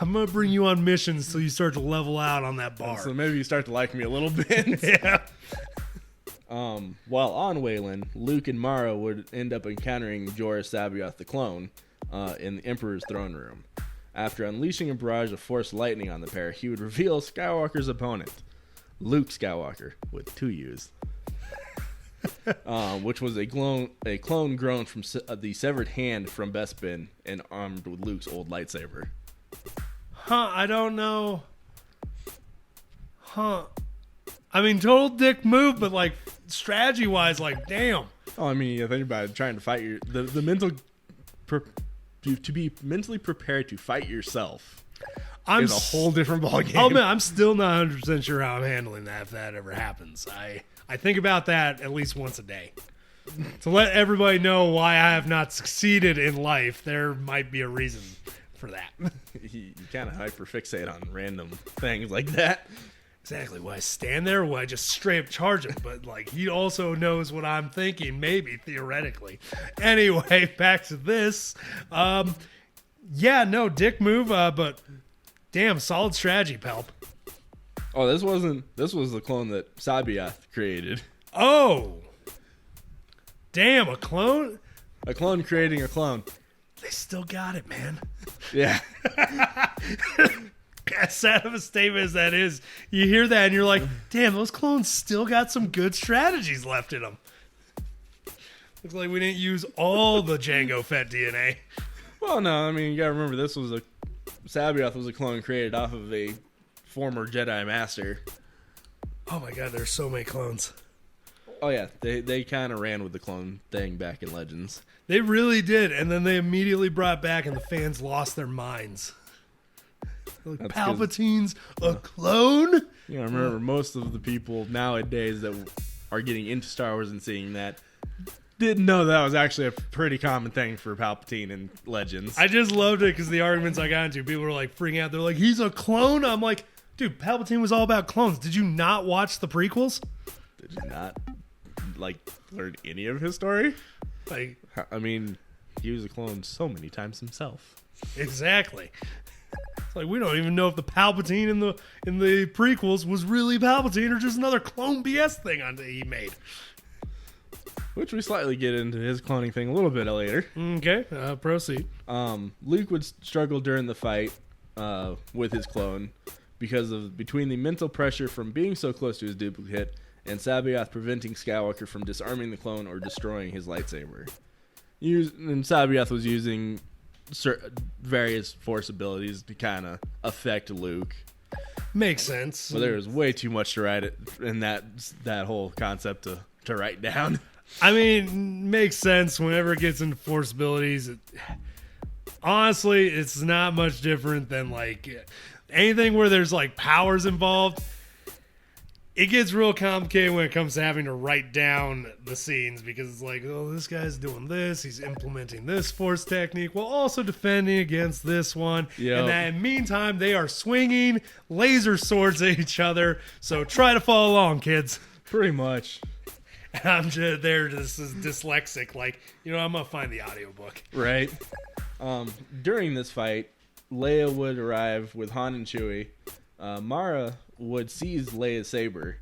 I'm gonna bring you on missions till you start to level out on that bar. So maybe you start to like me a little bit. Yeah. While on Wayland, Luke and Mara would end up encountering Jorah Sabaoth the clone in the Emperor's throne room. After unleashing a barrage of Force lightning on the pair, he would reveal Skywalker's opponent, Luke Skywalker, with 2 U's, which was a clone grown from the severed hand from Bespin and armed with Luke's old lightsaber. I don't know. I mean, total dick move, but like strategy-wise, like, damn. Oh, I mean, you think about it, trying to fight the mental... to be mentally prepared to fight yourself is a whole different ballgame. Oh man, I'm still not 100% sure how I'm handling that if that ever happens. I think about that at least once a day. To let everybody know why I have not succeeded in life, there might be a reason for that. You kind of hyperfixate on random things like that. Exactly. Will I stand there or will I just straight up charge him? But like, he also knows what I'm thinking, maybe theoretically. Anyway, back to this. Yeah, no, dick move, but damn, solid strategy, Palp. Oh, this was the clone that Sabaoth created. Oh, damn, a clone? A clone creating a clone. They still got it, man. Yeah. As sad of a statement as that is, you hear that and you're like, damn, those clones still got some good strategies left in them. Looks like we didn't use all the Jango Fett DNA. Well, no, I mean, you gotta remember Sabaoth was a clone created off of a former Jedi Master. Oh my god, there's so many clones. Oh yeah, they kind of ran with the clone thing back in Legends. They really did, and then they immediately brought back and the fans lost their minds. Like, Palpatine's a clone? You know, remember, most of the people nowadays that are getting into Star Wars and seeing that didn't know that was actually a pretty common thing for Palpatine in Legends. I just loved it because the arguments I got into, people were like freaking out. They're like, he's a clone? I'm like, dude, Palpatine was all about clones. Did you not watch the prequels? Did you not, learn any of his story? Like, I mean, he was a clone so many times himself. Exactly. It's like, we don't even know if the Palpatine in the prequels was really Palpatine or just another clone BS thing he made. Which we slightly get into his cloning thing a little bit later. Okay, proceed. Luke would struggle during the fight with his clone between the mental pressure from being so close to his duplicate and Sabaoth preventing Skywalker from disarming the clone or destroying his lightsaber. And Sabaoth was using various Force abilities to kind of affect Luke. Makes sense. But there was way too much to write it in that whole concept to write down. I mean, makes sense whenever it gets into Force abilities. Honestly, it's not much different than like anything where there's like powers involved. It gets real complicated when it comes to having to write down the scenes because it's like, oh, this guy's doing this. He's implementing this Force technique while also defending against this one. Yep. And then meantime, they are swinging laser swords at each other. So try to follow along, kids. Pretty much. And I'm just there, this is dyslexic. Like, I'm going to find the audiobook. Right. During this fight, Leia would arrive with Han and Chewie. Mara would seize Leia's saber,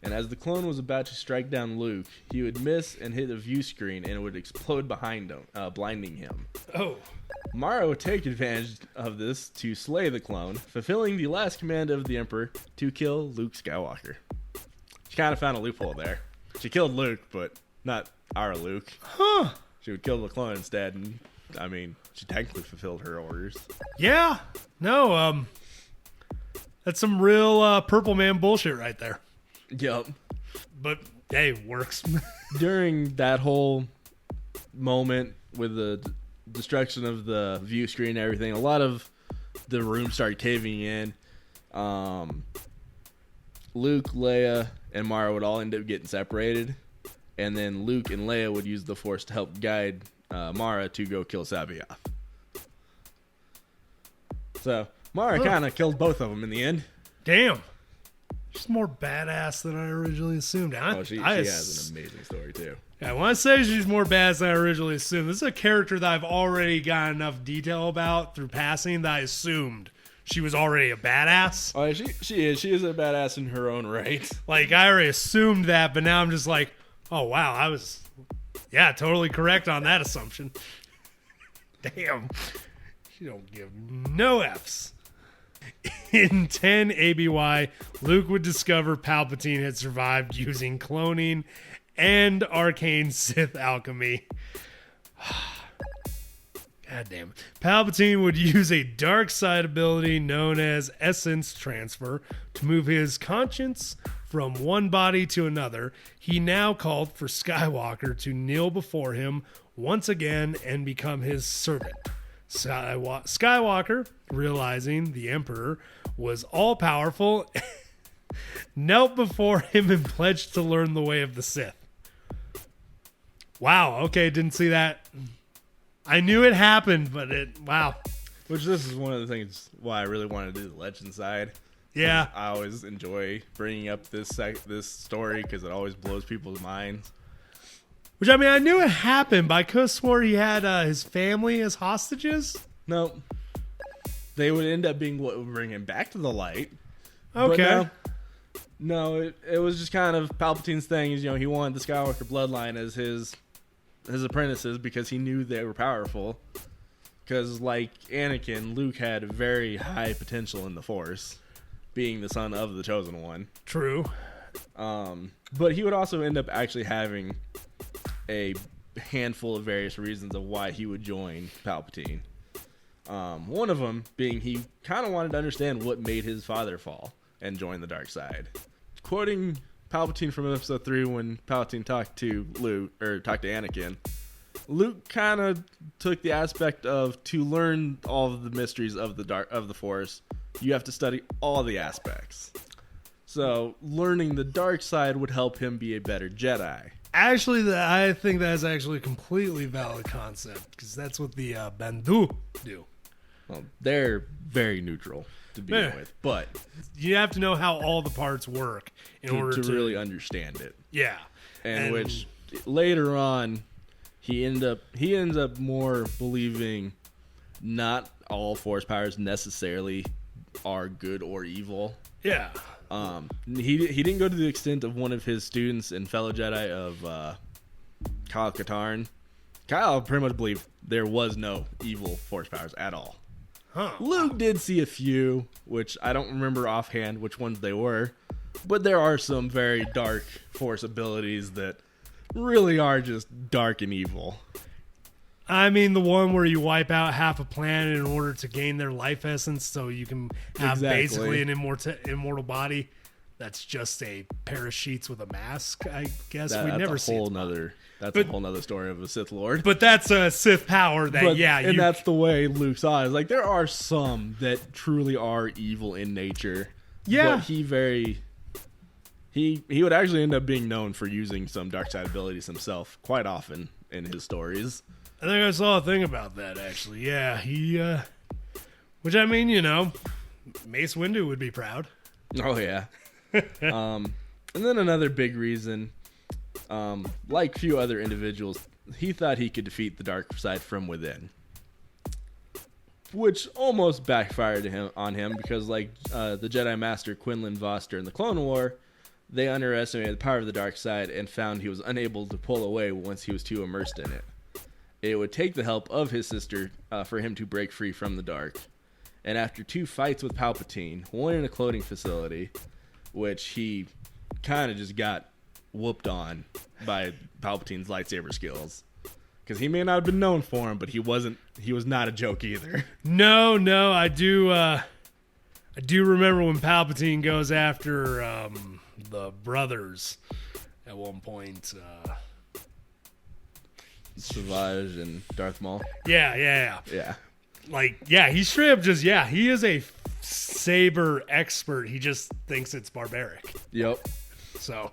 and as the clone was about to strike down Luke, he would miss and hit a view screen, and it would explode behind him, blinding him. Oh. Mara would take advantage of this to slay the clone, fulfilling the last command of the Emperor to kill Luke Skywalker. She kind of found a loophole there. She killed Luke, but not our Luke. Huh. She would kill the clone instead, and, I mean, she technically fulfilled her orders. Yeah. No, that's some real Purple Man bullshit right there. Yep. But, hey, works. During that whole moment with the destruction of the view screen and everything, a lot of the room started caving in. Luke, Leia, and Mara would all end up getting separated. And then Luke and Leia would use the Force to help guide Mara to go kill Sabaoth. So Mara kind of killed both of them in the end. Damn. She's more badass than I originally assumed. She has an amazing story, too. Yeah, when I say she's more badass than I originally assumed, this is a character that I've already got enough detail about through passing that I assumed she was already a badass. Oh, she is a badass in her own right. Like, I already assumed that, but now I'm just like, oh, wow, I was, totally correct on that assumption. Damn. She don't give no Fs. In 10 ABY, Luke would discover Palpatine had survived using cloning and arcane Sith alchemy. God damn it. Palpatine would use a dark side ability known as essence transfer to move his conscience from one body to another. He now called for Skywalker to kneel before him once again and become his servant. Skywalker, realizing the Emperor was all-powerful, knelt before him and pledged to learn the way of the Sith. Wow, okay, didn't see that. I knew it happened, but wow. Which this is one of the things why I really wanted to do the legend side. Yeah. I always enjoy bringing up this story because it always blows people's minds. Which, I mean, I knew it happened, but I could have swore he had his family as hostages. No. They would end up being what would bring him back to the light. Okay. No, it was just kind of Palpatine's thing. Is, he wanted the Skywalker bloodline as his apprentices because he knew they were powerful. Because, like Anakin, Luke had a very high potential in the Force, being the son of the Chosen One. True. But he would also end up actually having a handful of various reasons of why he would join Palpatine. One of them being he kind of wanted to understand what made his father fall and join the dark side. Quoting Palpatine from Episode 3 when Palpatine talked to Anakin, Luke kind of took the aspect of to learn all of the mysteries of the Force, you have to study all the aspects. So learning the dark side would help him be a better Jedi. Actually, I think that's actually a completely valid concept because that's what the Bandu do. Well, they're very neutral to begin with, but you have to know how all the parts work in order to really understand it. Yeah, and which later on he ends up more believing not all Force powers necessarily are good or evil. Yeah. He didn't go to the extent of one of his students and fellow Jedi of Kyle Katarn. Kyle pretty much believed there was no evil Force powers at all. Huh. Luke did see a few, which I don't remember offhand which ones they were, but there are some very dark Force abilities that really are just dark and evil. I mean, the one where you wipe out half a planet in order to gain their life essence so you can have basically an immortal body. That's just a pair of sheets with a mask, I guess. That's a whole nother story of a Sith Lord. But that's a Sith power that, that's the way Luke saw it. Like, there are some that truly are evil in nature. Yeah. But he would actually end up being known for using some dark side abilities himself quite often in his stories. I think I saw a thing about that, actually. Yeah, which, I mean, Mace Windu would be proud. Oh, yeah. And then another big reason, like few other individuals, he thought he could defeat the dark side from within. Which almost backfired on him because, like the Jedi Master Quinlan Vos during the Clone War, they underestimated the power of the dark side and found he was unable to pull away once he was too immersed in it. It would take the help of his sister for him to break free from the dark. And after 2 fights with Palpatine, one in a clothing facility, which he kind of just got whooped on by Palpatine's lightsaber skills. Because he may not have been known for him, but he was not a joke either. No, I do remember when Palpatine goes after the brothers at one point. Savage and Darth Maul. Yeah. Like, he's straight up he is a saber expert. He just thinks it's barbaric. Yep. So,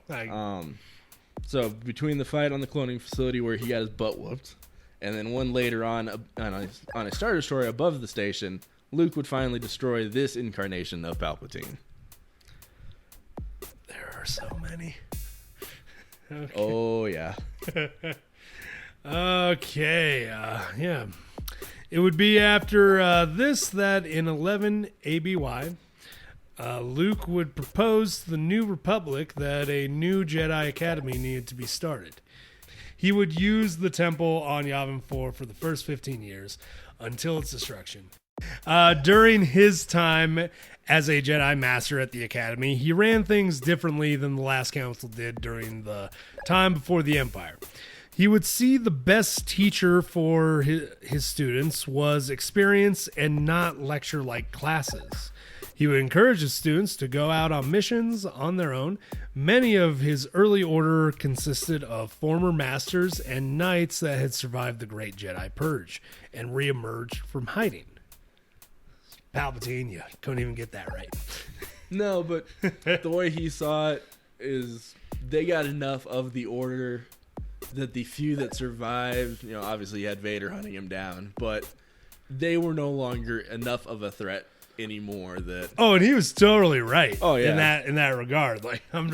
so between the fight on the cloning facility where he got his butt whooped, and then one later on a Star Destroyer above the station, Luke would finally destroy this incarnation of Palpatine. There are so many. Okay. Oh, yeah. Okay, yeah. It would be after this that in 11 ABY, Luke would propose to the New Republic that a new Jedi Academy needed to be started. He would use the temple on Yavin 4 for the first 15 years until its destruction. During his time as a Jedi Master at the Academy, he ran things differently than the last council did during the time before the Empire. He would see the best teacher for his students was experience and not lecture-like classes. He would encourage his students to go out on missions on their own. Many of his early order consisted of former masters and knights that had survived the Great Jedi Purge and reemerged from hiding. Palpatine, you couldn't even get that right. No, but the way he saw it is they got enough of the order that the few that survived, obviously you had Vader hunting him down, but they were no longer enough of a threat anymore that and he was totally right. Oh yeah. In that regard. Like I'm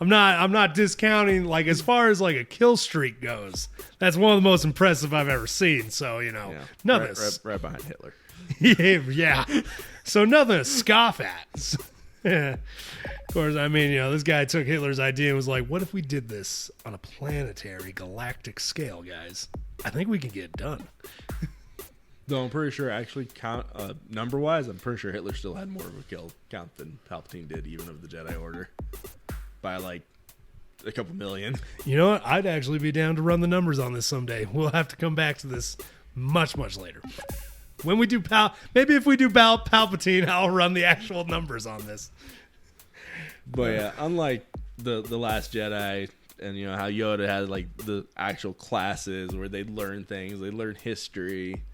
not discounting, like, as far as like a kill streak goes. That's one of the most impressive I've ever seen. So, none of this right behind Hitler. yeah. So nothing to scoff at. Of course, I mean, this guy took Hitler's idea and was like, what if we did this on a planetary, galactic scale, guys? I think we can get it done. Though I'm pretty sure, actually, number-wise, I'm pretty sure Hitler still had more of a kill count than Palpatine did, even of the Jedi Order, by like a couple million. You know what? I'd actually be down to run the numbers on this someday. We'll have to come back to this much, much later. When we do maybe if we do Palpatine, I'll run the actual numbers on this. But yeah, unlike the Last Jedi, and how Yoda had like the actual classes where they'd learn things, they'd learn history.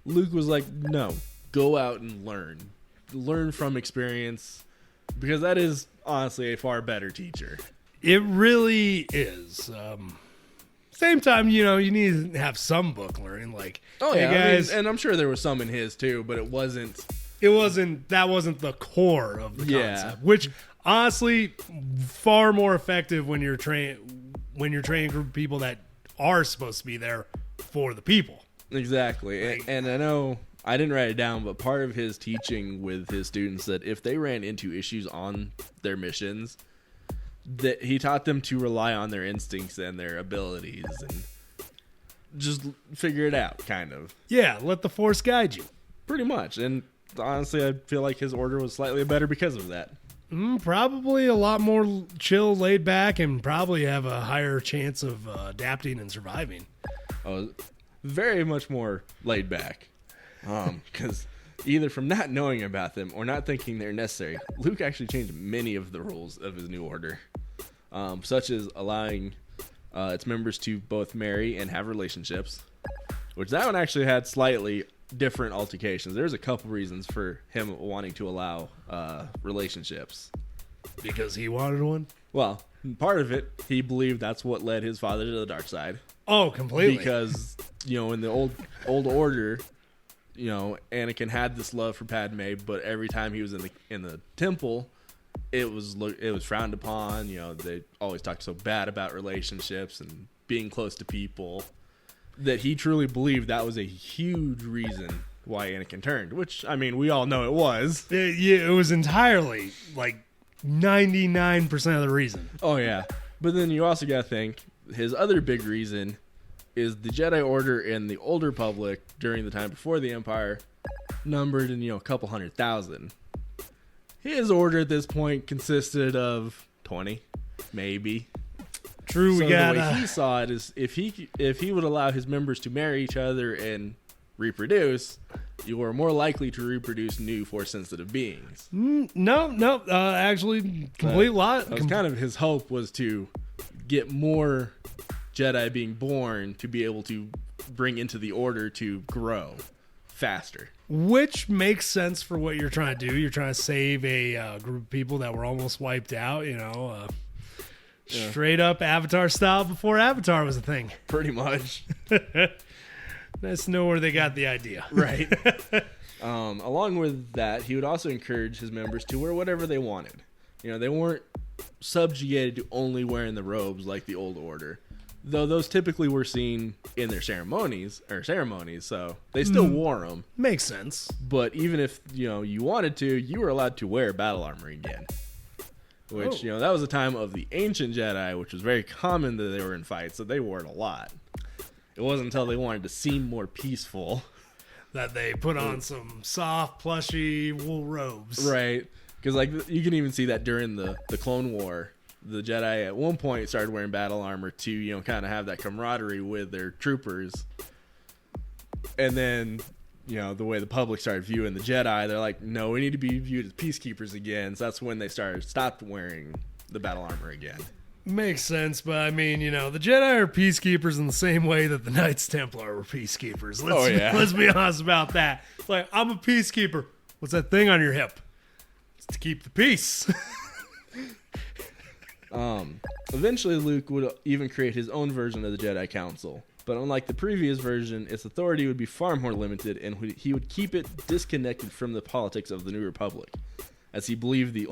Luke was like, no, go out and learn from experience, because that is honestly a far better teacher. It really is. Same time, you need to have some book learning. Like, hey guys, and I'm sure there was some in his too, but it wasn't. That wasn't the core of the concept. Which honestly, far more effective when you're training a group of people that are supposed to be there for the people. Exactly, and I know I didn't write it down, but part of his teaching with his students that if they ran into issues on their missions, that he taught them to rely on their instincts and their abilities and just figure it out, kind of. Yeah, let the Force guide you. Pretty much, and honestly, I feel like his order was slightly better because of that. Probably a lot more chill, laid back, and probably have a higher chance of adapting and surviving. Oh, very much more laid back. Because either from not knowing about them or not thinking they're necessary, Luke actually changed many of the rules of his new order, such as allowing its members to both marry and have relationships, which that one actually had slightly different altercations. There's a couple reasons for him wanting to allow relationships. Because he wanted one? Well, part of it, he believed that's what led his father to the dark side. Oh, completely. Because, in the old order, Anakin had this love for Padme, but every time he was in the temple, it was frowned upon. They always talked so bad about relationships and being close to people, that he truly believed that was a huge reason why Anakin turned, which, I mean, we all know it was. It was entirely, like, 99% of the reason. Oh, yeah. But then you also got to think, his other big reason is the Jedi Order in the Old Republic during the time before the Empire numbered in, a couple 100,000. His order at this point consisted of 20, maybe. True, so we got the way he saw it is if he would allow his members to marry each other and reproduce, you are more likely to reproduce new Force-sensitive beings. No. Actually, complete lot. That was kind of his hope, was to get more Jedi being born to be able to bring into the order to grow faster. Which makes sense for what you're trying to do. You're trying to save a group of people that were almost wiped out, straight up Avatar style before Avatar was a thing. Pretty much. Nice to know where they got the idea. Right. Along with that, he would also encourage his members to wear whatever they wanted. They weren't subjugated to only wearing the robes like the old order, though those typically were seen in their ceremonies, so they still wore them. Makes sense. But even if, you wanted to, you were allowed to wear battle armor again. Which, that was a time of the ancient Jedi, which was very common that they were in fights, so they wore it a lot. It wasn't until they wanted to seem more peaceful that they put on some soft, plushy wool robes. Right. Because, you can even see that during the Clone War. The Jedi at one point started wearing battle armor to, kind of have that camaraderie with their troopers. And then, the way the public started viewing the Jedi, they're like, no, we need to be viewed as peacekeepers again. So that's when they stopped wearing the battle armor again. Makes sense, but I mean, the Jedi are peacekeepers in the same way that the Knights Templar were peacekeepers. Let's be honest about that. It's like, I'm a peacekeeper. What's that thing on your hip? It's to keep the peace. Eventually, Luke would even create his own version of the Jedi Council. But unlike the previous version, its authority would be far more limited, and he would keep it disconnected from the politics of the New Republic, as he believed the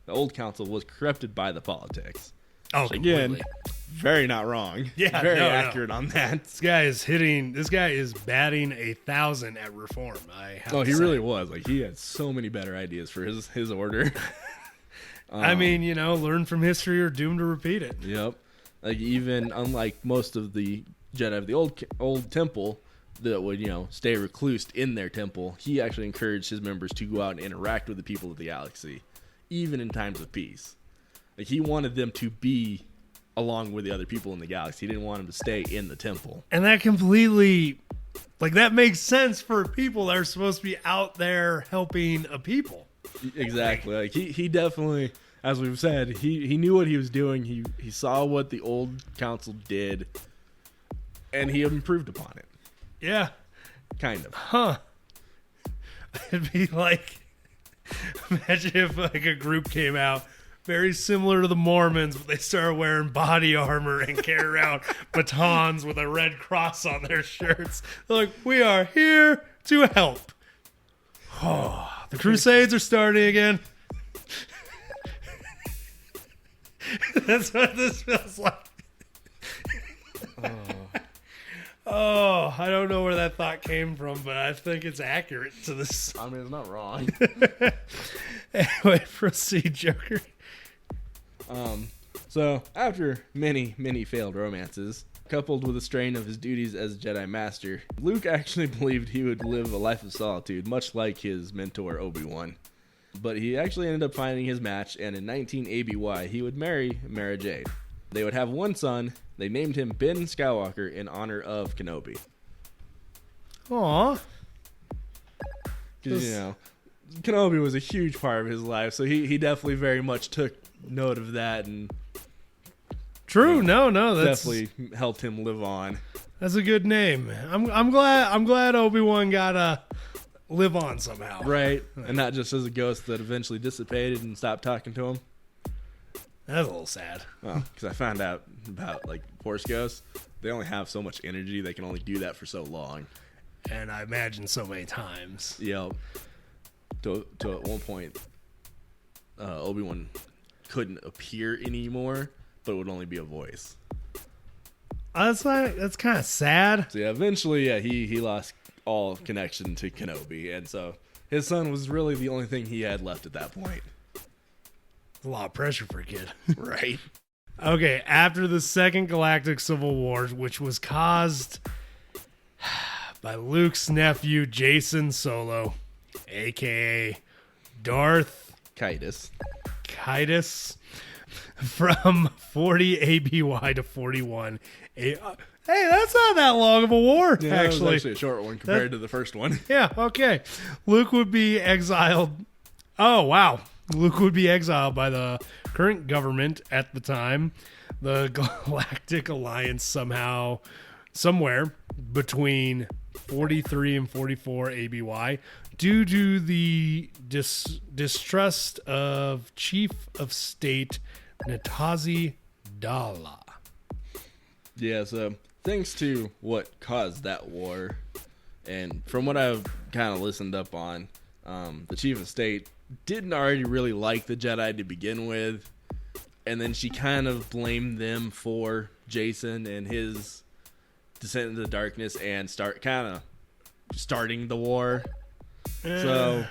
old council was corrupted by the politics. Oh, again, very not wrong. Yeah, very accurate on that. This guy is batting 1,000 at reform. He really was. He had so many better ideas for his order. I mean, learn from history or doomed to repeat it. Yep. Even unlike most of the Jedi of the old temple that would, stay reclused in their temple, he actually encouraged his members to go out and interact with the people of the galaxy, even in times of peace. He wanted them to be along with the other people in the galaxy. He didn't want them to stay in the temple. And that completely, that makes sense for people that are supposed to be out there helping a people. Exactly. He definitely, as we've said, he knew what he was doing. He saw what the old council did, and he improved upon it. Yeah. Kind of. Huh. It'd be imagine if a group came out very similar to the Mormons, but they started wearing body armor and carry around batons with a red cross on their shirts. They're like, we are here to help. Oh, the Crusades are starting again. That's what this feels like. Oh, I don't know where that thought came from, but I think it's accurate to this. I mean, it's not wrong. Anyway, proceed, Joker. So, after many, many failed romances, coupled with a strain of his duties as Jedi Master, Luke actually believed he would live a life of solitude, much like his mentor Obi-Wan. But he actually ended up finding his match, and in 19 ABY, he would marry Mara Jade. They would have one son. They named him Ben Skywalker in honor of Kenobi. Aww. Because, Kenobi was a huge part of his life, so he definitely very much took note of that and true. That's definitely helped him live on. That's a good name. I'm glad Obi-Wan got to live on somehow. Right. And not just as a ghost that eventually dissipated and stopped talking to him. That's a little sad. Well, because I found out about Force ghosts, they only have so much energy. They can only do that for so long. And I imagine so many times. Yeah. To at one point, Obi-Wan couldn't appear anymore, but it would only be a voice. That's kind of sad. So eventually, he lost all connection to Kenobi, and so his son was really the only thing he had left at that point. A lot of pressure for a kid. Right. Okay, after the Second Galactic Civil War, which was caused by Luke's nephew, Jason Solo, a.k.a. Darth Kaitis, from 40 ABY to 41. Hey, that's not that long of a war, yeah, actually. It was actually a short one compared to the first one. Yeah, okay. Luke would be exiled. Oh, wow. Luke would be exiled by the current government at the time. The Galactic Alliance somewhere between 43 and 44 ABY due to the distrust of Chief of State Natazi Dala. Yeah, so thanks to what caused that war, and from what I've kind of listened up on, the Chief of State didn't already really like the Jedi to begin with, and then she kind of blamed them for Jason and his descend into the darkness and starting the war. So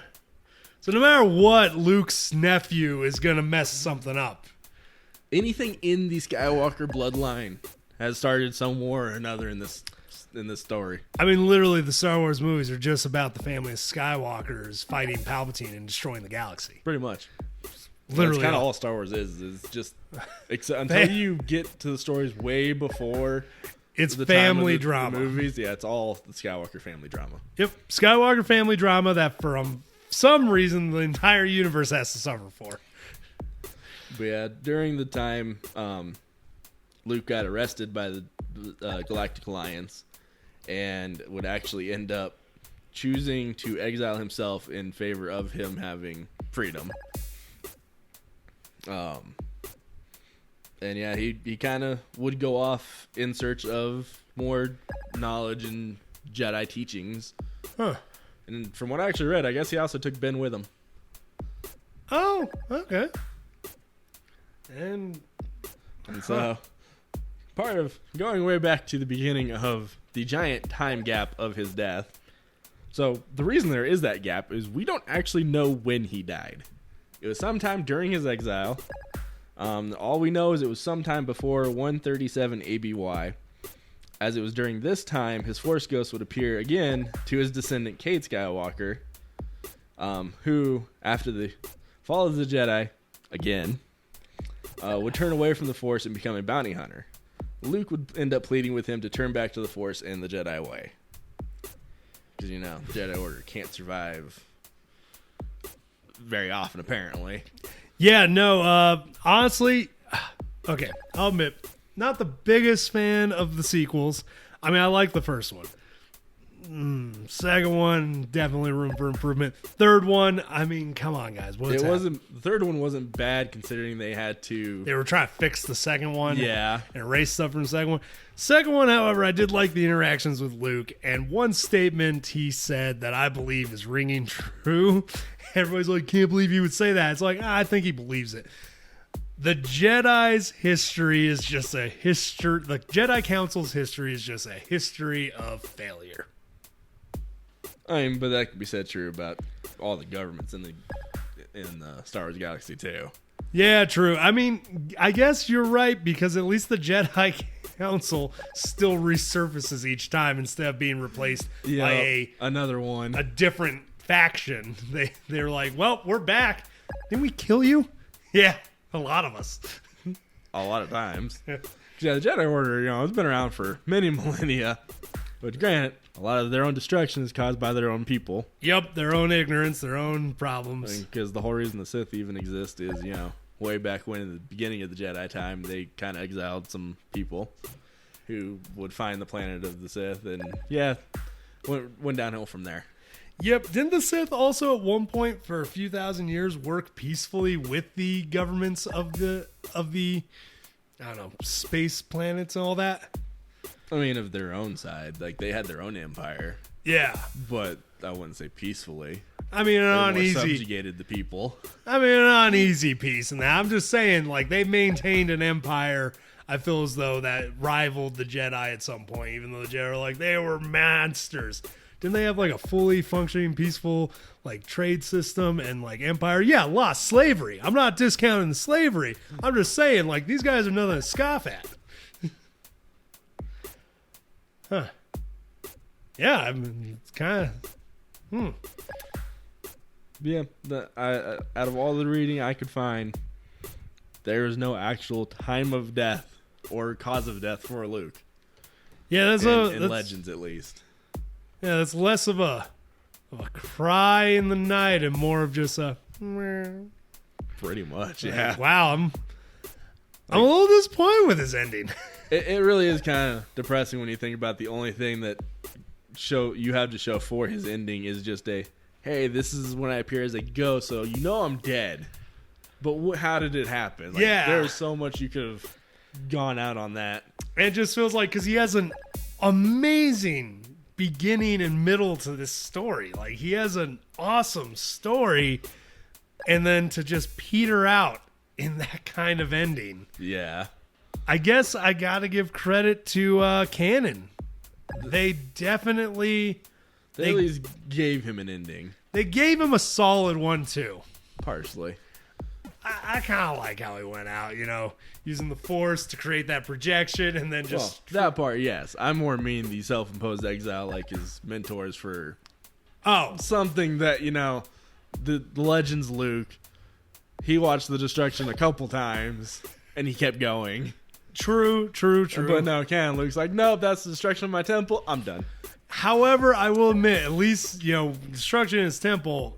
no matter what, Luke's nephew is going to mess something up. Anything in the Skywalker bloodline has started some war or another in this story. I mean, literally, the Star Wars movies are just about the family of Skywalkers fighting Palpatine and destroying the galaxy. Pretty much. Literally, that's kind of all Star Wars is just until you get to the stories way before it's the family time of drama. The movies, yeah, it's all the Skywalker family drama. Yep, Skywalker family drama that for some reason the entire universe has to suffer for. But yeah, during the time Luke got arrested by the Galactic Alliance and would actually end up choosing to exile himself in favor of him having freedom. And yeah, he kind of would go off in search of more knowledge and Jedi teachings. Huh. And from what I actually read, I guess he also took Ben with him. Oh, okay. And so, part of going way back to the beginning of the giant time gap of his death. So, the reason there is that gap is we don't actually know when he died. It was sometime during his exile. All we know is it was sometime before 137 ABY. As it was during this time, his Force Ghost would appear again to his descendant Cade Skywalker, who, after the fall of the Jedi, again, would turn away from the Force and become a bounty hunter. Luke would end up pleading with him to turn back to the Force and the Jedi way. Because, the Jedi Order can't survive very often, apparently. yeah, no, honestly, okay, I'll admit, not the biggest fan of the sequels. I mean, I like the first one. Second one, definitely room for improvement. Third one, I mean, come on, guys. The third one wasn't bad considering they were trying to fix the second one. Yeah. And erase stuff from the second one. Second one, however, I did like the interactions with Luke. And one statement he said that I believe is ringing true. Everybody's like, can't believe you would say that. It's like, I think he believes it. The Jedi's history is just a history. The Jedi Council's history is just a history of failure. I mean, but that could be said true about all the governments in the Star Wars galaxy too. Yeah, true. I mean, I guess you're right because at least the Jedi Council still resurfaces each time instead of being replaced by another one, a different faction. They're like, well, we're back. Didn't we kill you? Yeah, a lot of us. A lot of times. Yeah, the Jedi Order, it's been around for many millennia. But granted, a lot of their own destruction is caused by their own people. Yep, their own ignorance, their own problems. Because the whole reason the Sith even exist is, way back when in the beginning of the Jedi time, they kind of exiled some people who would find the planet of the Sith. And, went downhill from there. Yep. Didn't the Sith also at one point for a few thousand years work peacefully with the governments of the I don't know, space planets and all that? I mean, of their own side. Like, they had their own empire. Yeah. But I wouldn't say peacefully. I mean, an uneasy... subjugated the people. I mean, an uneasy peace in that. I'm just saying, like, they maintained an empire, I feel as though, that rivaled the Jedi at some point, even though the Jedi were like, they were monsters. Didn't they have, like, a fully functioning, peaceful, like, trade system and, like, empire? Yeah, lost slavery. I'm not discounting the slavery. I'm just saying, like, these guys are nothing to scoff at. Huh. Yeah, I mean, it's kind of... Yeah, out of all the reading I could find, there is no actual time of death or cause of death for Luke. Yeah, in Legends at least. Yeah, that's less of a cry in the night and more of just a... Pretty much, yeah. Like, wow, I'm a little disappointed with his ending. It really is kind of depressing when you think about the only thing that you have to show for his ending is just hey, this is when I appear as a ghost, so I'm dead. But how did it happen? Like, yeah. There's so much you could have gone out on that. And it just feels like, because he has an amazing beginning and middle to this story. Like, he has an awesome story, and then to just peter out in that kind of ending. Yeah. I guess I gotta give credit to canon. they definitely They at least gave him an ending. they gave him a solid one too. Partially. I kind of like how he went out, using the Force to create that projection and then just That part, yes. I more mean the self-imposed exile like his mentors for something that, the Legends Luke, he watched the destruction a couple times and he kept going. True. But no, Canon Luke's like, nope, that's the destruction of my temple. I'm done. However, I will admit, at least, destruction in his temple,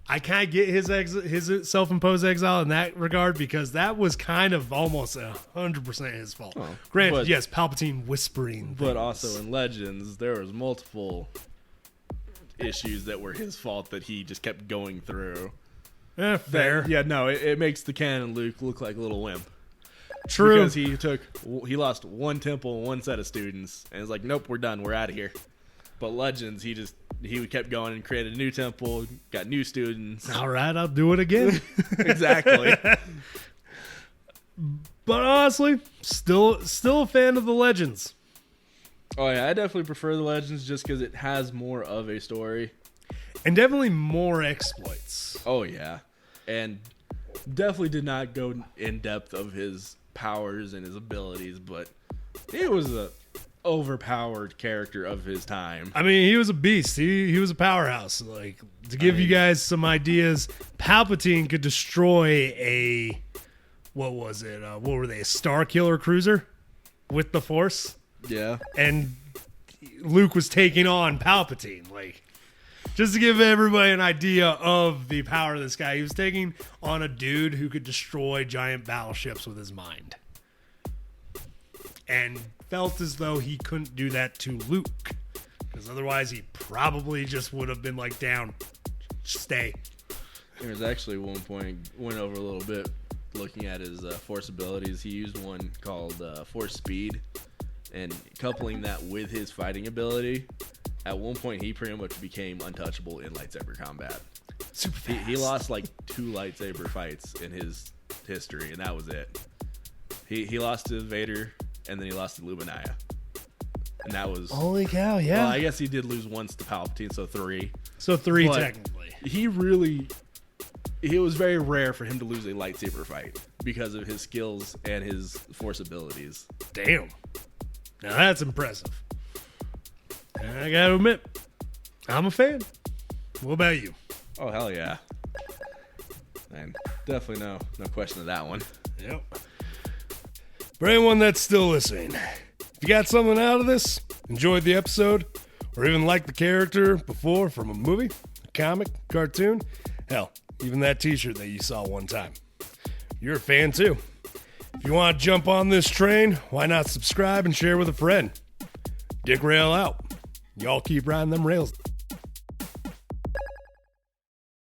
I can't get his self-imposed exile in that regard because that was kind of almost 100% his fault. Oh, Granted, yes, Palpatine whispering things. But also in Legends, there was multiple issues that were his fault that he just kept going through. Fair. It makes the canon Luke look like a little wimp. True. Because he lost one temple and one set of students, and it's like, nope, we're done, we're out of here. But Legends, he kept going and created a new temple, got new students. All right, I'll do it again. Exactly. But honestly, still a fan of the Legends. Oh yeah, I definitely prefer the Legends just because it has more of a story. And definitely more exploits. Oh yeah. And definitely did not go in depth of his powers and his abilities, but he was a overpowered character of his time. I mean, he was a beast. He was a powerhouse. Like, to give you guys some ideas, Palpatine could destroy what was it? What were they? A Star Killer cruiser with the Force? Yeah. And Luke was taking on Palpatine. Like, just to give everybody an idea of the power of this guy, he was taking on a dude who could destroy giant battleships with his mind. And felt as though he couldn't do that to Luke. Because otherwise he probably just would have been like, down, stay. There was actually one point, went over a little bit, looking at his Force abilities. He used one called Force Speed. And coupling that with his fighting ability, at one point he pretty much became untouchable in lightsaber combat. Super fast. He lost like 2 lightsaber fights in his history, and that was it. He lost to Vader, and then he lost to Luminaya. And that was... Holy cow, yeah. Well, I guess he did lose once to Palpatine, so 3. So 3 But technically. It was very rare for him to lose a lightsaber fight because of his skills and his Force abilities. Damn. Now that's impressive. And I gotta admit, I'm a fan. What about you? Oh, hell yeah. And definitely no question of that one. Yep. For anyone that's still listening, if you got something out of this, enjoyed the episode, or even liked the character before from a movie, a comic, cartoon, hell, even that t-shirt that you saw one time, you're a fan too. If you want to jump on this train, why not subscribe and share with a friend? d-rael out. Y'all keep riding them rails.